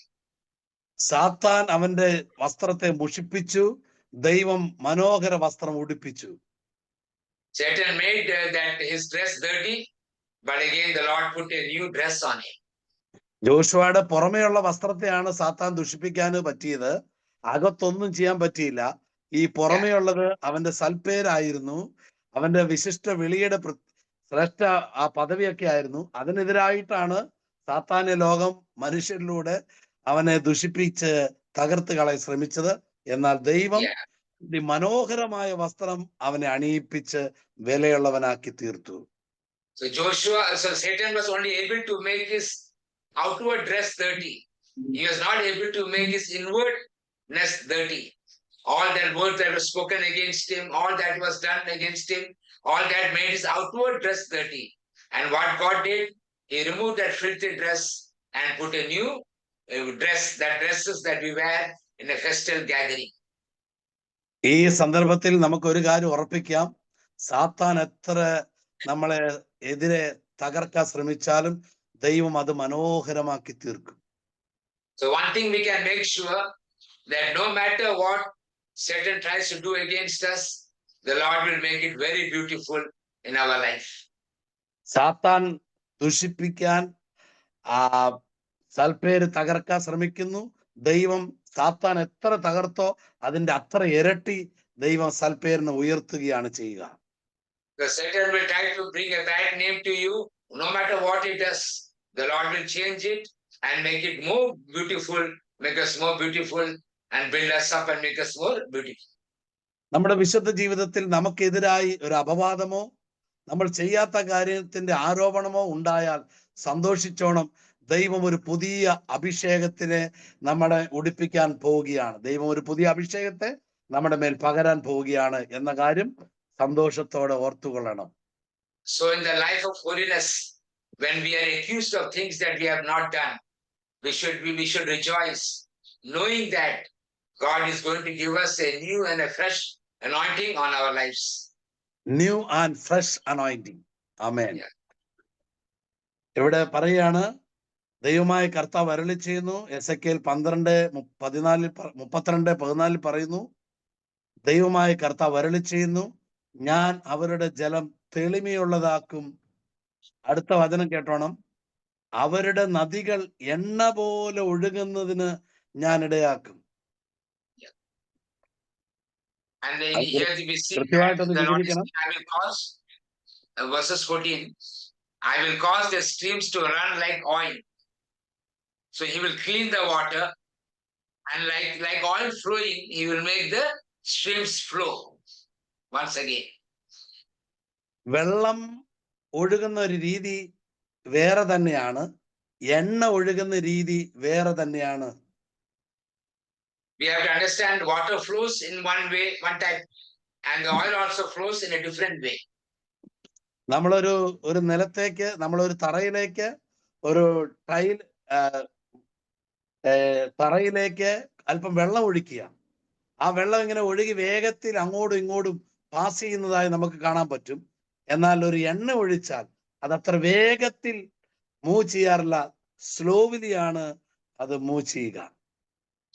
സാത്താൻ അവന്റെ വസ്ത്രത്തെ മുഷിപ്പിച്ചു, ദൈവം മനോഹര വസ്ത്രം ഉടുപ്പിച്ചു. Satan made that his dress dirty, but again the Lord put a new dress on him. ജോഷുവയുടെ പുറമേയുള്ള വസ്ത്രത്തെയാണ് സാത്താൻ ദുഷിപ്പിക്കാൻ പറ്റിയത്. അകത്തൊന്നും ചെയ്യാൻ പറ്റിയില്ല. ഈ പുറമേയുള്ളത് അവന്റെ സൽപ്പേരായിരുന്നു, അവന്റെ വിശിഷ്ട വിളിയുടെ ശ്രേഷ്ഠ ആ പദവിയൊക്കെ ആയിരുന്നു. അതിനെതിരായിട്ടാണ് സാത്താന്യ ലോകം മനുഷ്യരിലൂടെ അവനെ ദുഷിപ്പിച്ച് തകർത്ത് കളയാൻ ശ്രമിച്ചത്. എന്നാൽ ദൈവം മനോഹരമായ വസ്ത്രം അവനെ അണിയിപ്പിച്ച് വിലയുള്ളവനാക്കി തീർത്തു. So Satan was only able to make his outward dress dirty. He was not able to make his inwardness dirty. All that words that were spoken against him, all that was done against him, all that made his outward dress dirty. And what God did, he removed that filthy dress and put a new dress, that dresses that we wear in a festal gathering. ഈ സന്ദർഭത്തിൽ നമുക്ക് ഒരു കാര്യം ഉറപ്പിക്കാം, സാത്താൻ എത്ര നമ്മളെ എതിരെ തകർക്കാൻ ശ്രമിച്ചാലും ദൈവം അത് മനോഹരമാക്കി തീർക്കും. So one thing we can make sure, that no matter what Satan tries to do against us, the Lord will make it very beautiful in our life. സാത്താൻ ദുഷിപ്പിക്കാൻ സൽപ്പേര് തകർക്കാൻ ശ്രമിക്കുന്നു. ദൈവം സാത്താൻ എത്ര തകർത്തോ അതിന്റെ അത്ര ഇരട്ടി ദൈവം സൽപ്പേരിനെ ഉയർത്തുകയാണ് ചെയ്യുക. The Satan will try to bring a bad name to you. No matter what it does, the Lord will change it and make it more beautiful, make us more beautiful, and build us up and make us more beautiful. നമ്മുടെ വിശുദ്ധ ജീവിതത്തിൽ നമുക്കെതിരായി ഒരു അപവാദമോ നമ്മൾ ചെയ്യാത്ത കാര്യത്തിന്റെ ആരോപണമോ ഉണ്ടായാൽ സന്തോഷിച്ചോണം. ദൈവം ഒരു പുതിയ അഭിഷേകത്തിനെ നമ്മളെ ഉടുപ്പിക്കാൻ പോവുകയാണ്. ദൈവം ഒരു പുതിയ അഭിഷേകത്തെ നമ്മുടെ മേൽ പകരാൻ പോവുകയാണ് എന്ന കാര്യം സന്തോഷത്തോടെ ഓർത്തുകൊള്ളണം. So in the life of holiness, when we are accused of things that we have not done, we should rejoice, knowing that God is going to give us a new and a fresh anointing on our lives. New and fresh anointing. Amen. ഇവിടെ പറയാണ്, ദൈവമായ കർത്താവ് അരുളി ചെയ്യുന്നു. എസെക്കേൽ 12:32-14 പറയുന്നു, ദൈവമായ കർത്താവ് അരുളി ചെയ്യുന്നു, ഞാൻ അവരുടെ ജലം തെളിമയുള്ളതാക്കും. അടുത്ത വചനം കേട്ടോണം, അവരുടെ നദികൾ എണ്ണ പോലെ ഒഴുകുന്നതിന് ഞാൻ ഇടയാക്കും. കൃത്യമായിട്ടൊന്ന് വിവരിക്കണം. Verses 14, I will cause the streams to run like oil. So he will clean the water, and like oil flowing, he will make the streams flow once again. വെള്ളം ഒഴുകുന്ന ഒരു രീതി വേറെ തന്നെയാണ്, എണ്ണ ഒഴുകുന്ന രീതി വേറെ തന്നെയാണ്. We have to understand water flows in one way, one type, and the oil also flows in a different way. നമ്മളൊരു നിലത്തേക്ക്, നമ്മളൊരു തറയിലേക്ക്, ഒരു തറയിലേക്ക് അല്പം വെള്ളം ഒഴിക്കുക. ആ വെള്ളം ഇങ്ങനെ ഒഴുകി വേഗത്തിൽ അങ്ങോട്ടും ഇങ്ങോട്ടും പാസ് ചെയ്യുന്നതായി നമുക്ക് കാണാൻ പറ്റും. എന്നാൽ ഒരു എണ്ണ ഒഴിച്ചാൽ അത് അത്ര വേഗത്തിൽ മൂവ് ചെയ്യാറില്ല, സ്ലോവിലിയാണ് അത് മൂവ് ചെയ്യുക.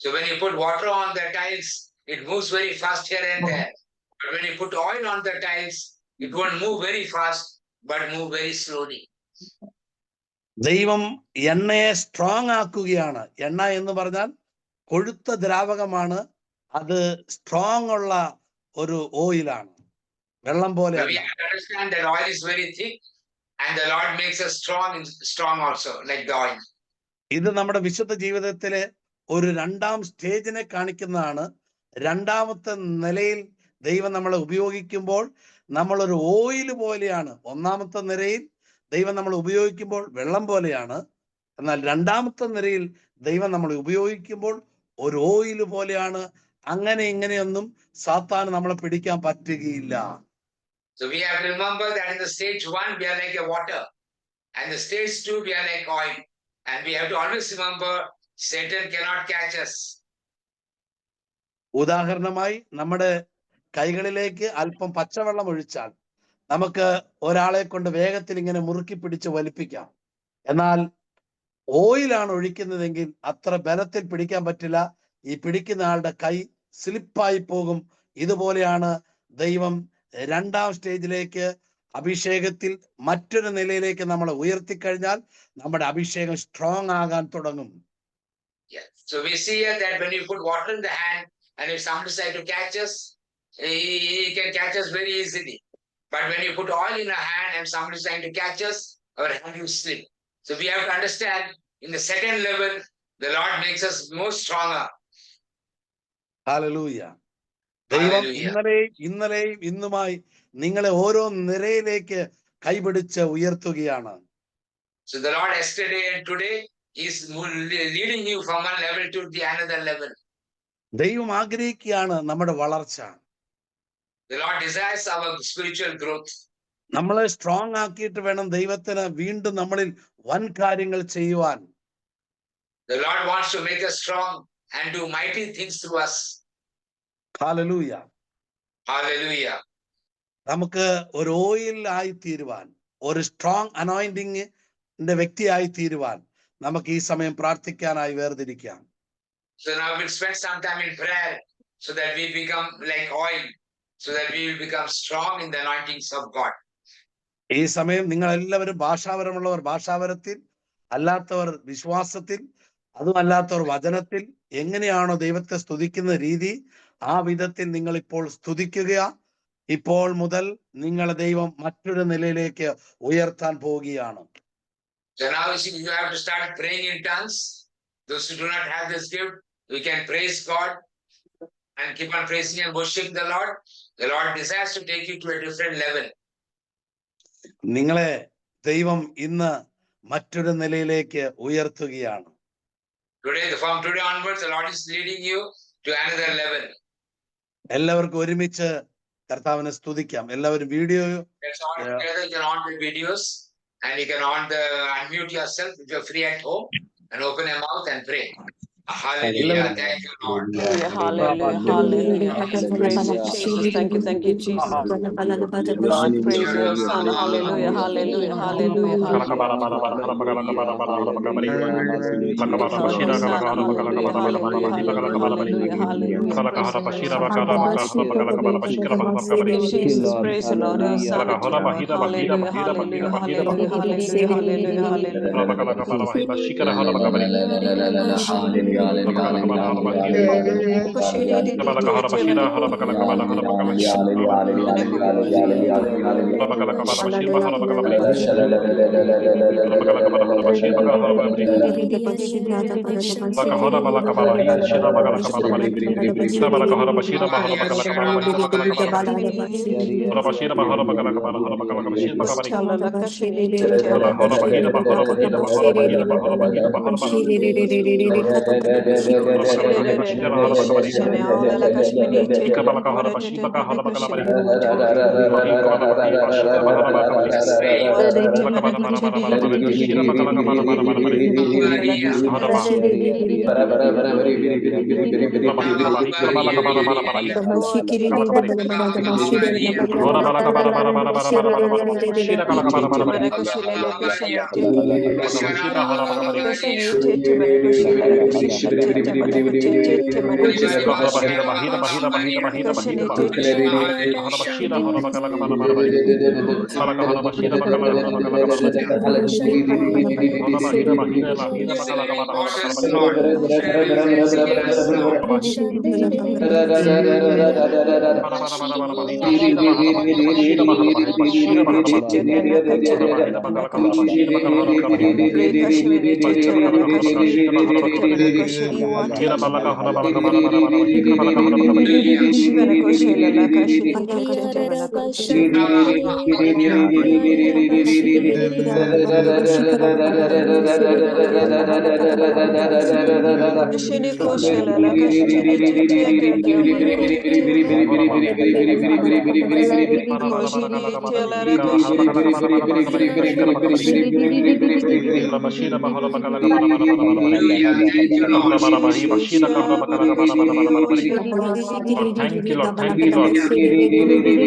So when you put water on the tiles, it moves very fast here and there. But when you put oil on the tiles, it won't move very fast, but move very slowly. ദൈവം എണ്ണയെ strong ആക്കുകയാണ്. എണ്ണ എന്ന് പറഞ്ഞാൽ കൊഴുത്ത ദ്രാവകമാണ്. അത് strong ഉള്ള ഒരു ഓയിലാണ്, വെള്ളം പോലെ. We have to understand that oil is very thick, and the Lord makes us strong also, like the oil. ഇത് നമ്മുടെ വിശുദ്ധ ജീവിതത്തിലെ ഒരു രണ്ടാം സ്റ്റേജിനെ കാണിക്കുന്നതാണ്. രണ്ടാമത്തെ നിലയിൽ ദൈവം നമ്മളെ ഉപയോഗിക്കുമ്പോൾ നമ്മളൊരു ഓയിൽ പോലെയാണ്. ഒന്നാമത്തെ നിരയിൽ ദൈവം നമ്മളെ ഉപയോഗിക്കുമ്പോൾ വെള്ളം പോലെയാണ്. എന്നാൽ രണ്ടാമത്തെ നിരയിൽ ദൈവം നമ്മളെ ഉപയോഗിക്കുമ്പോൾ ഒരു ഓയിൽ പോലെയാണ്. അങ്ങനെ ഇങ്ങനെയൊന്നും സാത്താന് നമ്മളെ പിടിക്കാൻ പറ്റുകയില്ല. So we have to remember that in the stage 1 we are like a water, and the stage 2 we are like oil, and we have to always remember Satan cannot catch us. ഉദാഹരണമായി നമ്മുടെ കൈകളിലേക്ക് അല്പം പച്ചവെള്ളം ഒഴിച്ചാൽ നമുക്ക് ഒരാളെ കൊണ്ട് വേഗത്തിൽ ഇങ്ങനെ മുറുക്കി പിടിച്ച് വലിപ്പിക്കാം. എന്നാൽ ഓയിലാണ് ഒഴിക്കുന്നതെങ്കിൽ അത്ര ബലത്തിൽ പിടിക്കാൻ പറ്റില്ല. ഈ പിടിക്കുന്ന ആളുടെ കൈ സ്ലിപ്പായി പോകും. ഇതുപോലെയാണ് ദൈവം രണ്ടാം സ്റ്റേജിലേക്ക് അഭിഷേകത്തിൽ മറ്റൊരു നിലയിലേക്ക് നമ്മളെ ഉയർത്തിക്കഴിഞ്ഞാൽ നമ്മുടെ അഭിഷേകം സ്ട്രോങ് ആകാൻ തുടങ്ങും. Yeah. So we see here that when you put water in the hand and if somebody tries to catch us, he can catch us very easily. But when you put oil in our hand and somebody is trying to catch us, our hand will slip. So we have to understand in the second level, the Lord makes us more stronger. Hallelujah. ദൈവം ഇന്നലെയും ഇന്നുമായി നിങ്ങളെ ഓരോ നിരയിലേക്ക് കൈപിടിച്ച് ഉയർത്തുകയാണ്. So the Lord yesterday and today is leading you from one level to the another level. ദൈവം ആഗ്രഹിക്കുകയാണ് നമ്മുടെ വളർച്ച. The Lord desires our spiritual growth. നമ്മളെ സ്ട്രോങ് ആക്കിയിട്ട് വേണം ദൈവത്തിന് വീണ്ടും നമ്മളിൽ വൻ കാര്യങ്ങൾ ചെയ്യുവാൻ. The Lord wants to make us strong and do mighty things through us. Hallelujah. Hallelujah. നമുക്ക് ഒരു ഓയിൽ ആയി തീരുവാൻ, ഒരു സ്ട്രോങ് അനോയിന്റിങ്ങിന്റെ വ്യക്തിയായി തീരുവാൻ നമുക്ക് ഈ സമയം പ്രാർത്ഥിക്കാനായി വേർതിരിക്കാം. So now we'll spend some time in prayer so that we become like oil, so that we will become strong in the anointings of God. ഈ സമയം നിങ്ങൾ എല്ലാവരും ഭാഷാപരമുള്ളവർ ഭാഷാപരത്തിൽ, അല്ലാത്തവർ വിശ്വാസത്തിൽ, അതുമല്ലാത്തവർ വചനത്തിൽ എങ്ങനെയാണോ ദൈവത്തെ സ്തുതിക്കുന്ന രീതി ആ വിധത്തിൽ നിങ്ങൾ ഇപ്പോൾ സ്തുതിക്കുക. ഇപ്പോൾ മുതൽ നിങ്ങളെ ദൈവം മറ്റൊരു നിലയിലേക്ക് ഉയർത്താൻ പോവുകയാണ്. So now you have to start praying in tongues. Those who do not have this gift, we can praise God and keep on praising and worship the Lord. The Lord desires to take you to a different level. നിങ്ങളെ ദൈവം ഇന്ന് മറ്റൊരു നിലയിലേക്ക് ഉയർത്തുകയാണ്. From today onwards, the Lord is leading you to another level. എല്ലാവർക്കും ഒരുമിച്ച് കർത്താവിനെ സ്തുതിക്കാം. എല്ലാവരും video Let's all together, you can on the videos and you can unmute yourself if you're free at home and open your mouth and pray. Hallelujah. Thank you, Lord. Hallelujah. Hallelujah. Praise you, Jesus. Thank you, Jesus. Lord, praise your Son. Hallelujah. Hallelujah. Hallelujah. Jesus, praise the Lord. Your Son. Hallelujah. Hallelujah. Hallelujah. Hallelujah. thank you, Lord. Thank you, Lord.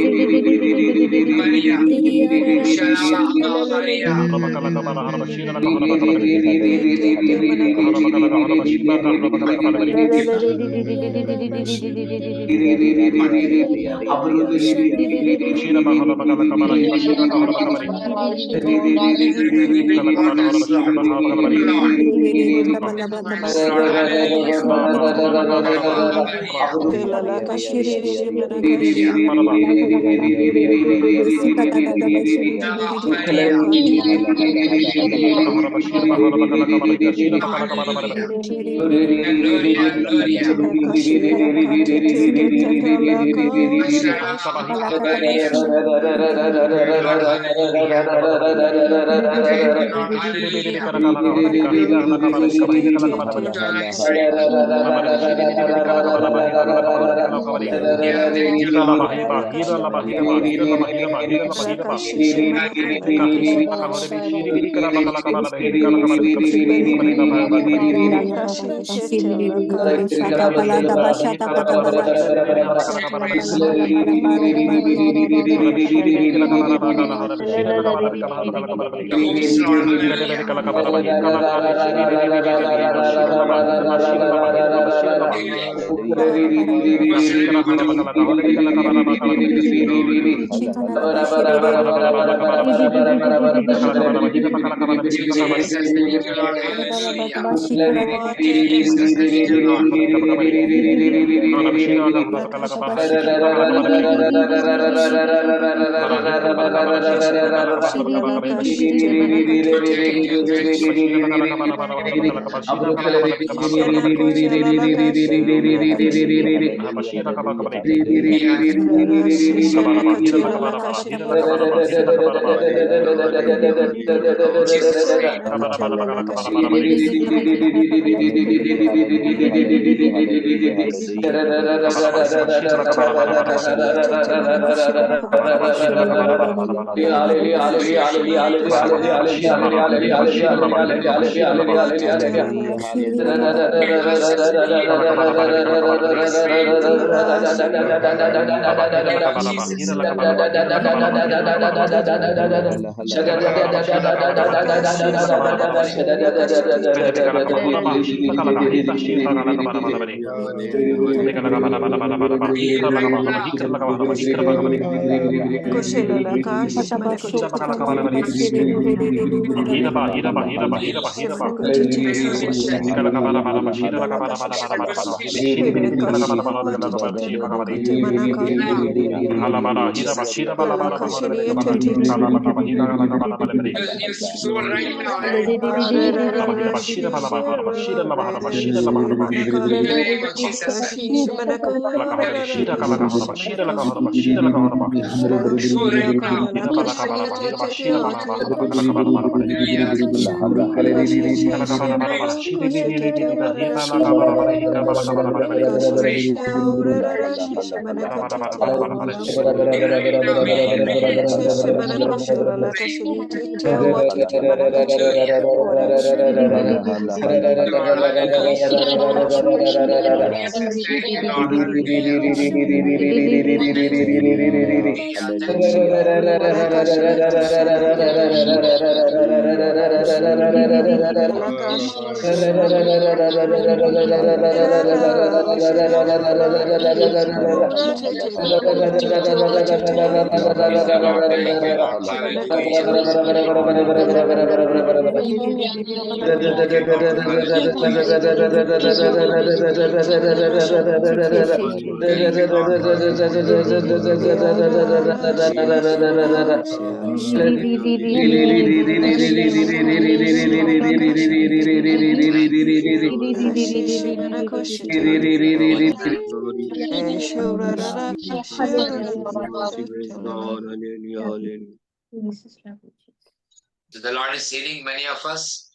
So the Lord is saving many of us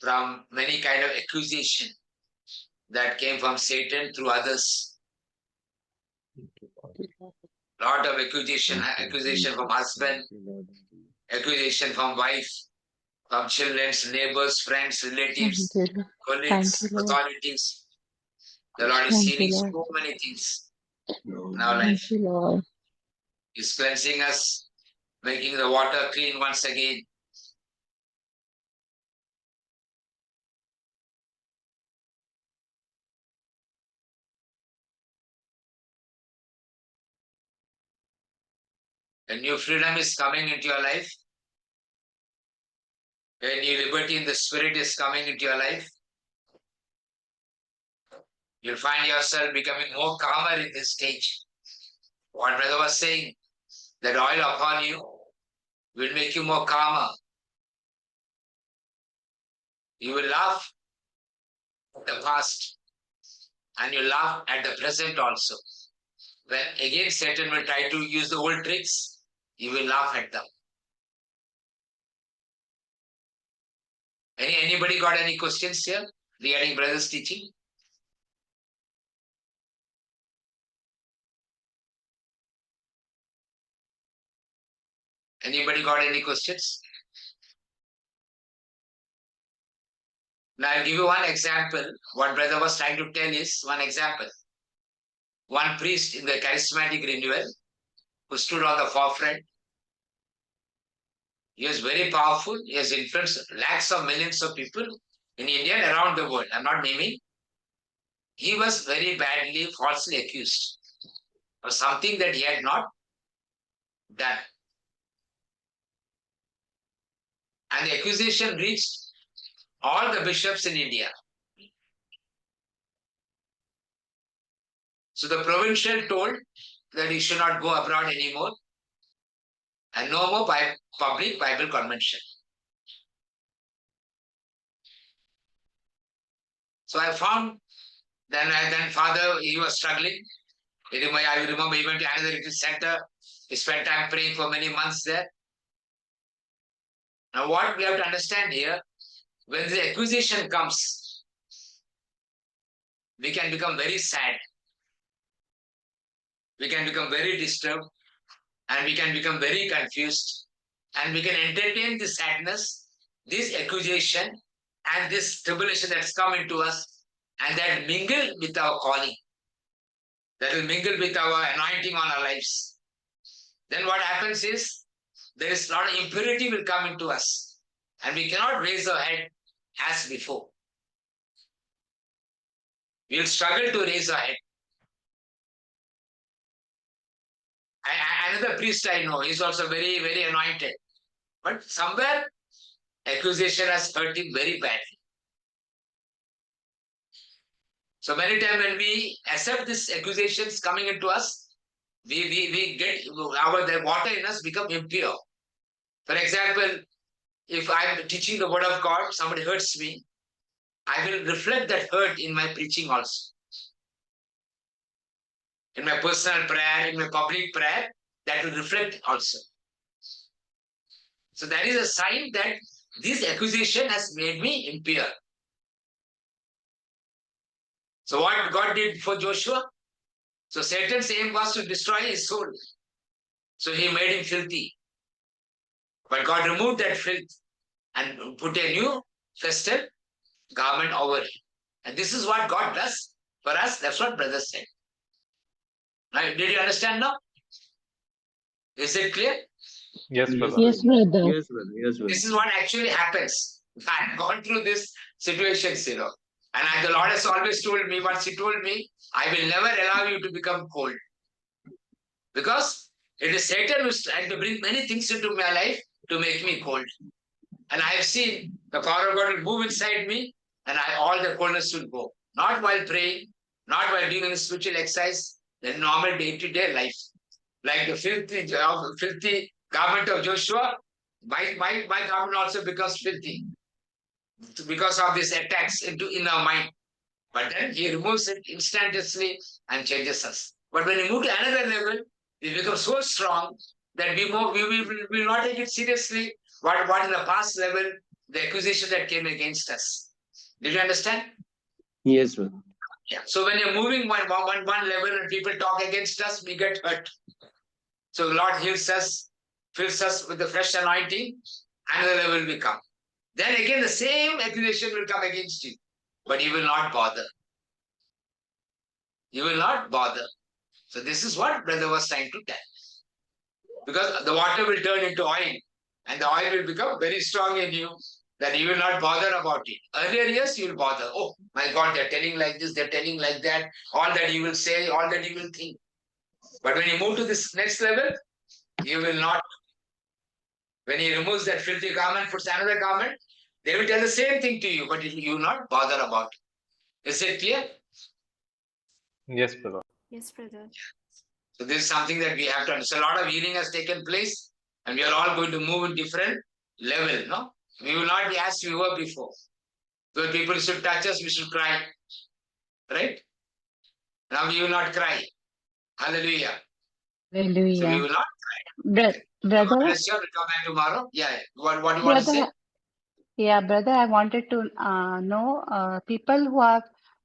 from many kind of accusation that came from Satan through others. Lot of accusation from husband, accusation from wife, from children, neighbors, friends, relatives, Thank you, Lord. colleagues, Thank you, Lord. authorities. The Lord is Thank healing you, Lord. so many things in our Thank life. you, Lord. He's cleansing us, making the water clean once again. A new freedom is coming into your life. A new liberty in the spirit is coming into your life. You'll find yourself becoming more calmer in this stage. What brother was saying, that oil upon you will make you more calmer. You will laugh at the past and you laugh at the present also. When again Satan will try to use the old tricks, you will laugh at them. Anybody got any questions here regarding brother's teaching? Anybody got any questions? Now I'll give you one example. What brother was trying to tell is one example. One priest in the charismatic renewal who stood on the forefront. He was very powerful. He has influenced lakhs of millions of people in India and around the world. I'm not naming. He was very badly, falsely accused of something that he had not done. And the accusation reached all the bishops in India. So the provincial told that he should not go abroad anymore and no more public Bible convention. So I found then father, he was struggling. I remember he went to another retreat center. He spent time praying for many months there. Now what we have to understand here, when the accusation comes, we can become very sad. We can become very disturbed and we can become very confused and we can entertain this sadness, this accusation and this tribulation that's come into us and that mingle with our calling, that will mingle with our anointing on our lives. Then what happens is there is a lot of impurity will come into us and we cannot raise our head as before. We will struggle to raise our head. Another priest I know, he's also very, very anointed. But somewhere, accusation has hurt him very badly. So many times when we accept these accusations coming into us, we get the water in us become impure. For example, if I'm teaching the word of God, somebody hurts me, I will reflect that hurt in my preaching also. In my personal prayer, in my public prayer, that will reflect also. So that is a sign that this accusation has made me impure. So what God did for Joshua? So Satan's aim was to destroy his soul. So he made him filthy. But God removed that filth and put a new festal garment over him. And this is what God does for us. That's what brother said. Now, did you understand now? Is it clear? Yes, brother. Yes, brother. Yes, brother. Yes, brother. This is what actually happens. I've gone through this situations, And the Lord has always told me, once he told me, I will never allow you to become cold. Because it is Satan who is trying to bring many things into my life to make me cold. And I have seen the power of God will move inside me and all the coldness will go. Not while praying, not while doing a spiritual exercise, the normal day-to-day life. Like the filthy garment of Joshua, my garment also becomes filthy because of these attacks in our mind. But then he removes it instantaneously and changes us. But when we move to another level, we become so strong that we will not take it seriously. What in the past level, the accusation that came against us. Did you understand? Yes, brother. Yeah. So when you're moving one level and people talk against us, we get hurt. So the Lord heals us, fills us with the fresh anointing, another level we come. then again the same accusation will come against you. But you will not bother. You will not bother. So this is what brother was trying to tell. Because the water will turn into oil, and the oil will become very strong in you, that you will not bother about it. Earlier, yes, you will bother. Oh my God, they're telling like this, they're telling like that. All that you will say, all that you will think. But when you move to this next level, you will not. When he removes that filthy garment, puts another garment, they will tell the same thing to you, but you will not bother about it. Is it clear? Yes, brother. Yes, brother. So this is something that we have to understand. A lot of healing has taken place, and we are all going to move in different level. No, we will not be as we were before. So people should touch us, we should cry. Right? Now we will not cry. Hallelujah. So we Hallelujah. will not. Brother, God bless you. We'll come back tomorrow. Yeah. What do you want to say? brother, I wanted to know people who have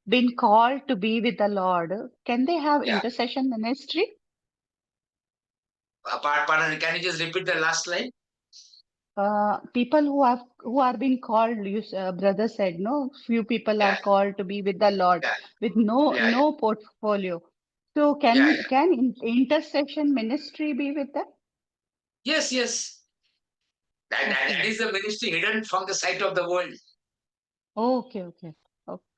been called to be with the Lord, can they have Yeah. intercession ministry? Pardon, can you just repeat the last line? People who are being called, brother said, no, few people Yeah. are called to be with the Lord Yeah. with no Yeah, no portfolio. So Yeah. can intercession ministry be with them? Yes, yes. That is the ministry hidden from the sight of the world. Okay.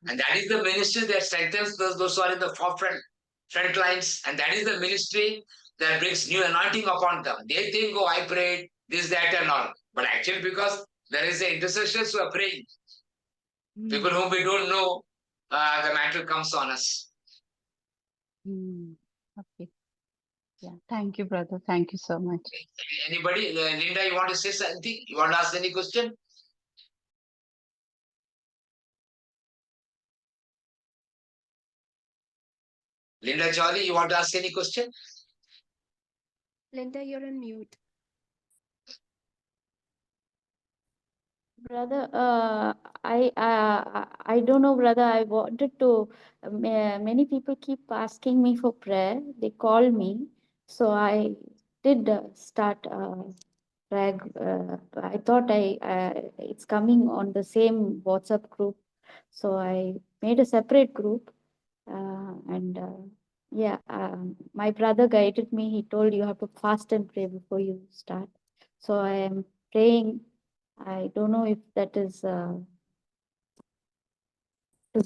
And that is the ministry that strengthens those who are in the front lines. And that is the ministry that brings new anointing upon them. They think, oh, I prayed, this, that, and all. But actually, because there is the intercessors who are praying, people whom we don't know, the mantle comes on us. Okay. Yeah. Thank you, brother. Thank you so much. Anybody? Linda, you want to say something? You want to ask any question? Linda Jolly, you want to ask any question? Linda, you're on mute. Brother, I don't know, brother. I wanted to. Many people keep asking me for prayer. They call me, so I did start prayer. I thought it's coming on the same WhatsApp group, so I made a separate group, and yeah, my brother guided me. He told you have to fast and pray before you start. So I am praying. I don't know if that is to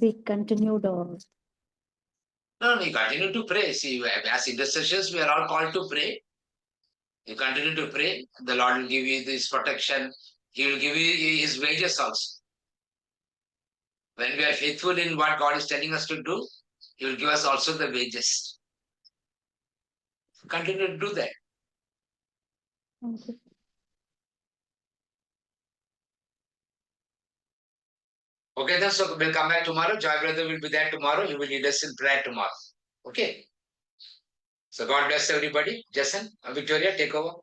be continued or. No, you continue to pray. See, as intercessors, we are all called to pray. You continue to pray. The Lord will give you this protection. He will give you his wages also. When we are faithful in what God is telling us to do, he will give us also the wages. Continue to do that. Okay. Okay, then so we'll come back tomorrow. Joy brother will be there tomorrow. He will lead us in prayer tomorrow. Okay. So God bless everybody. Jason, Victoria, take over.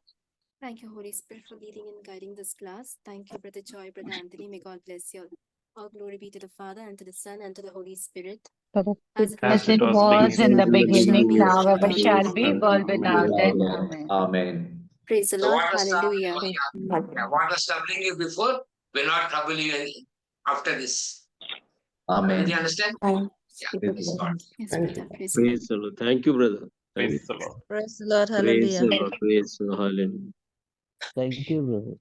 Thank you, Holy Spirit, for leading and guiding this class. Thank you, Brother Joy, Brother Anthony. May God bless you all. All glory be to the Father, and to the Son, and to the Holy Spirit. As it As it was in the beginning, now ever shall be, Amen. world without end. Amen. Amen. Praise the So Lord. what was Hallelujah. what was troubling you before will not trouble you after this. Amen. Did you understand? Yeah, praise God. Yes, brother. Praise God. Praise the Lord. Thank you, brother. Thank Praise the Lord. Praise the Lord. Praise Hallelujah. the Lord. Praise the Lord. Hallelujah. Thank you, brother.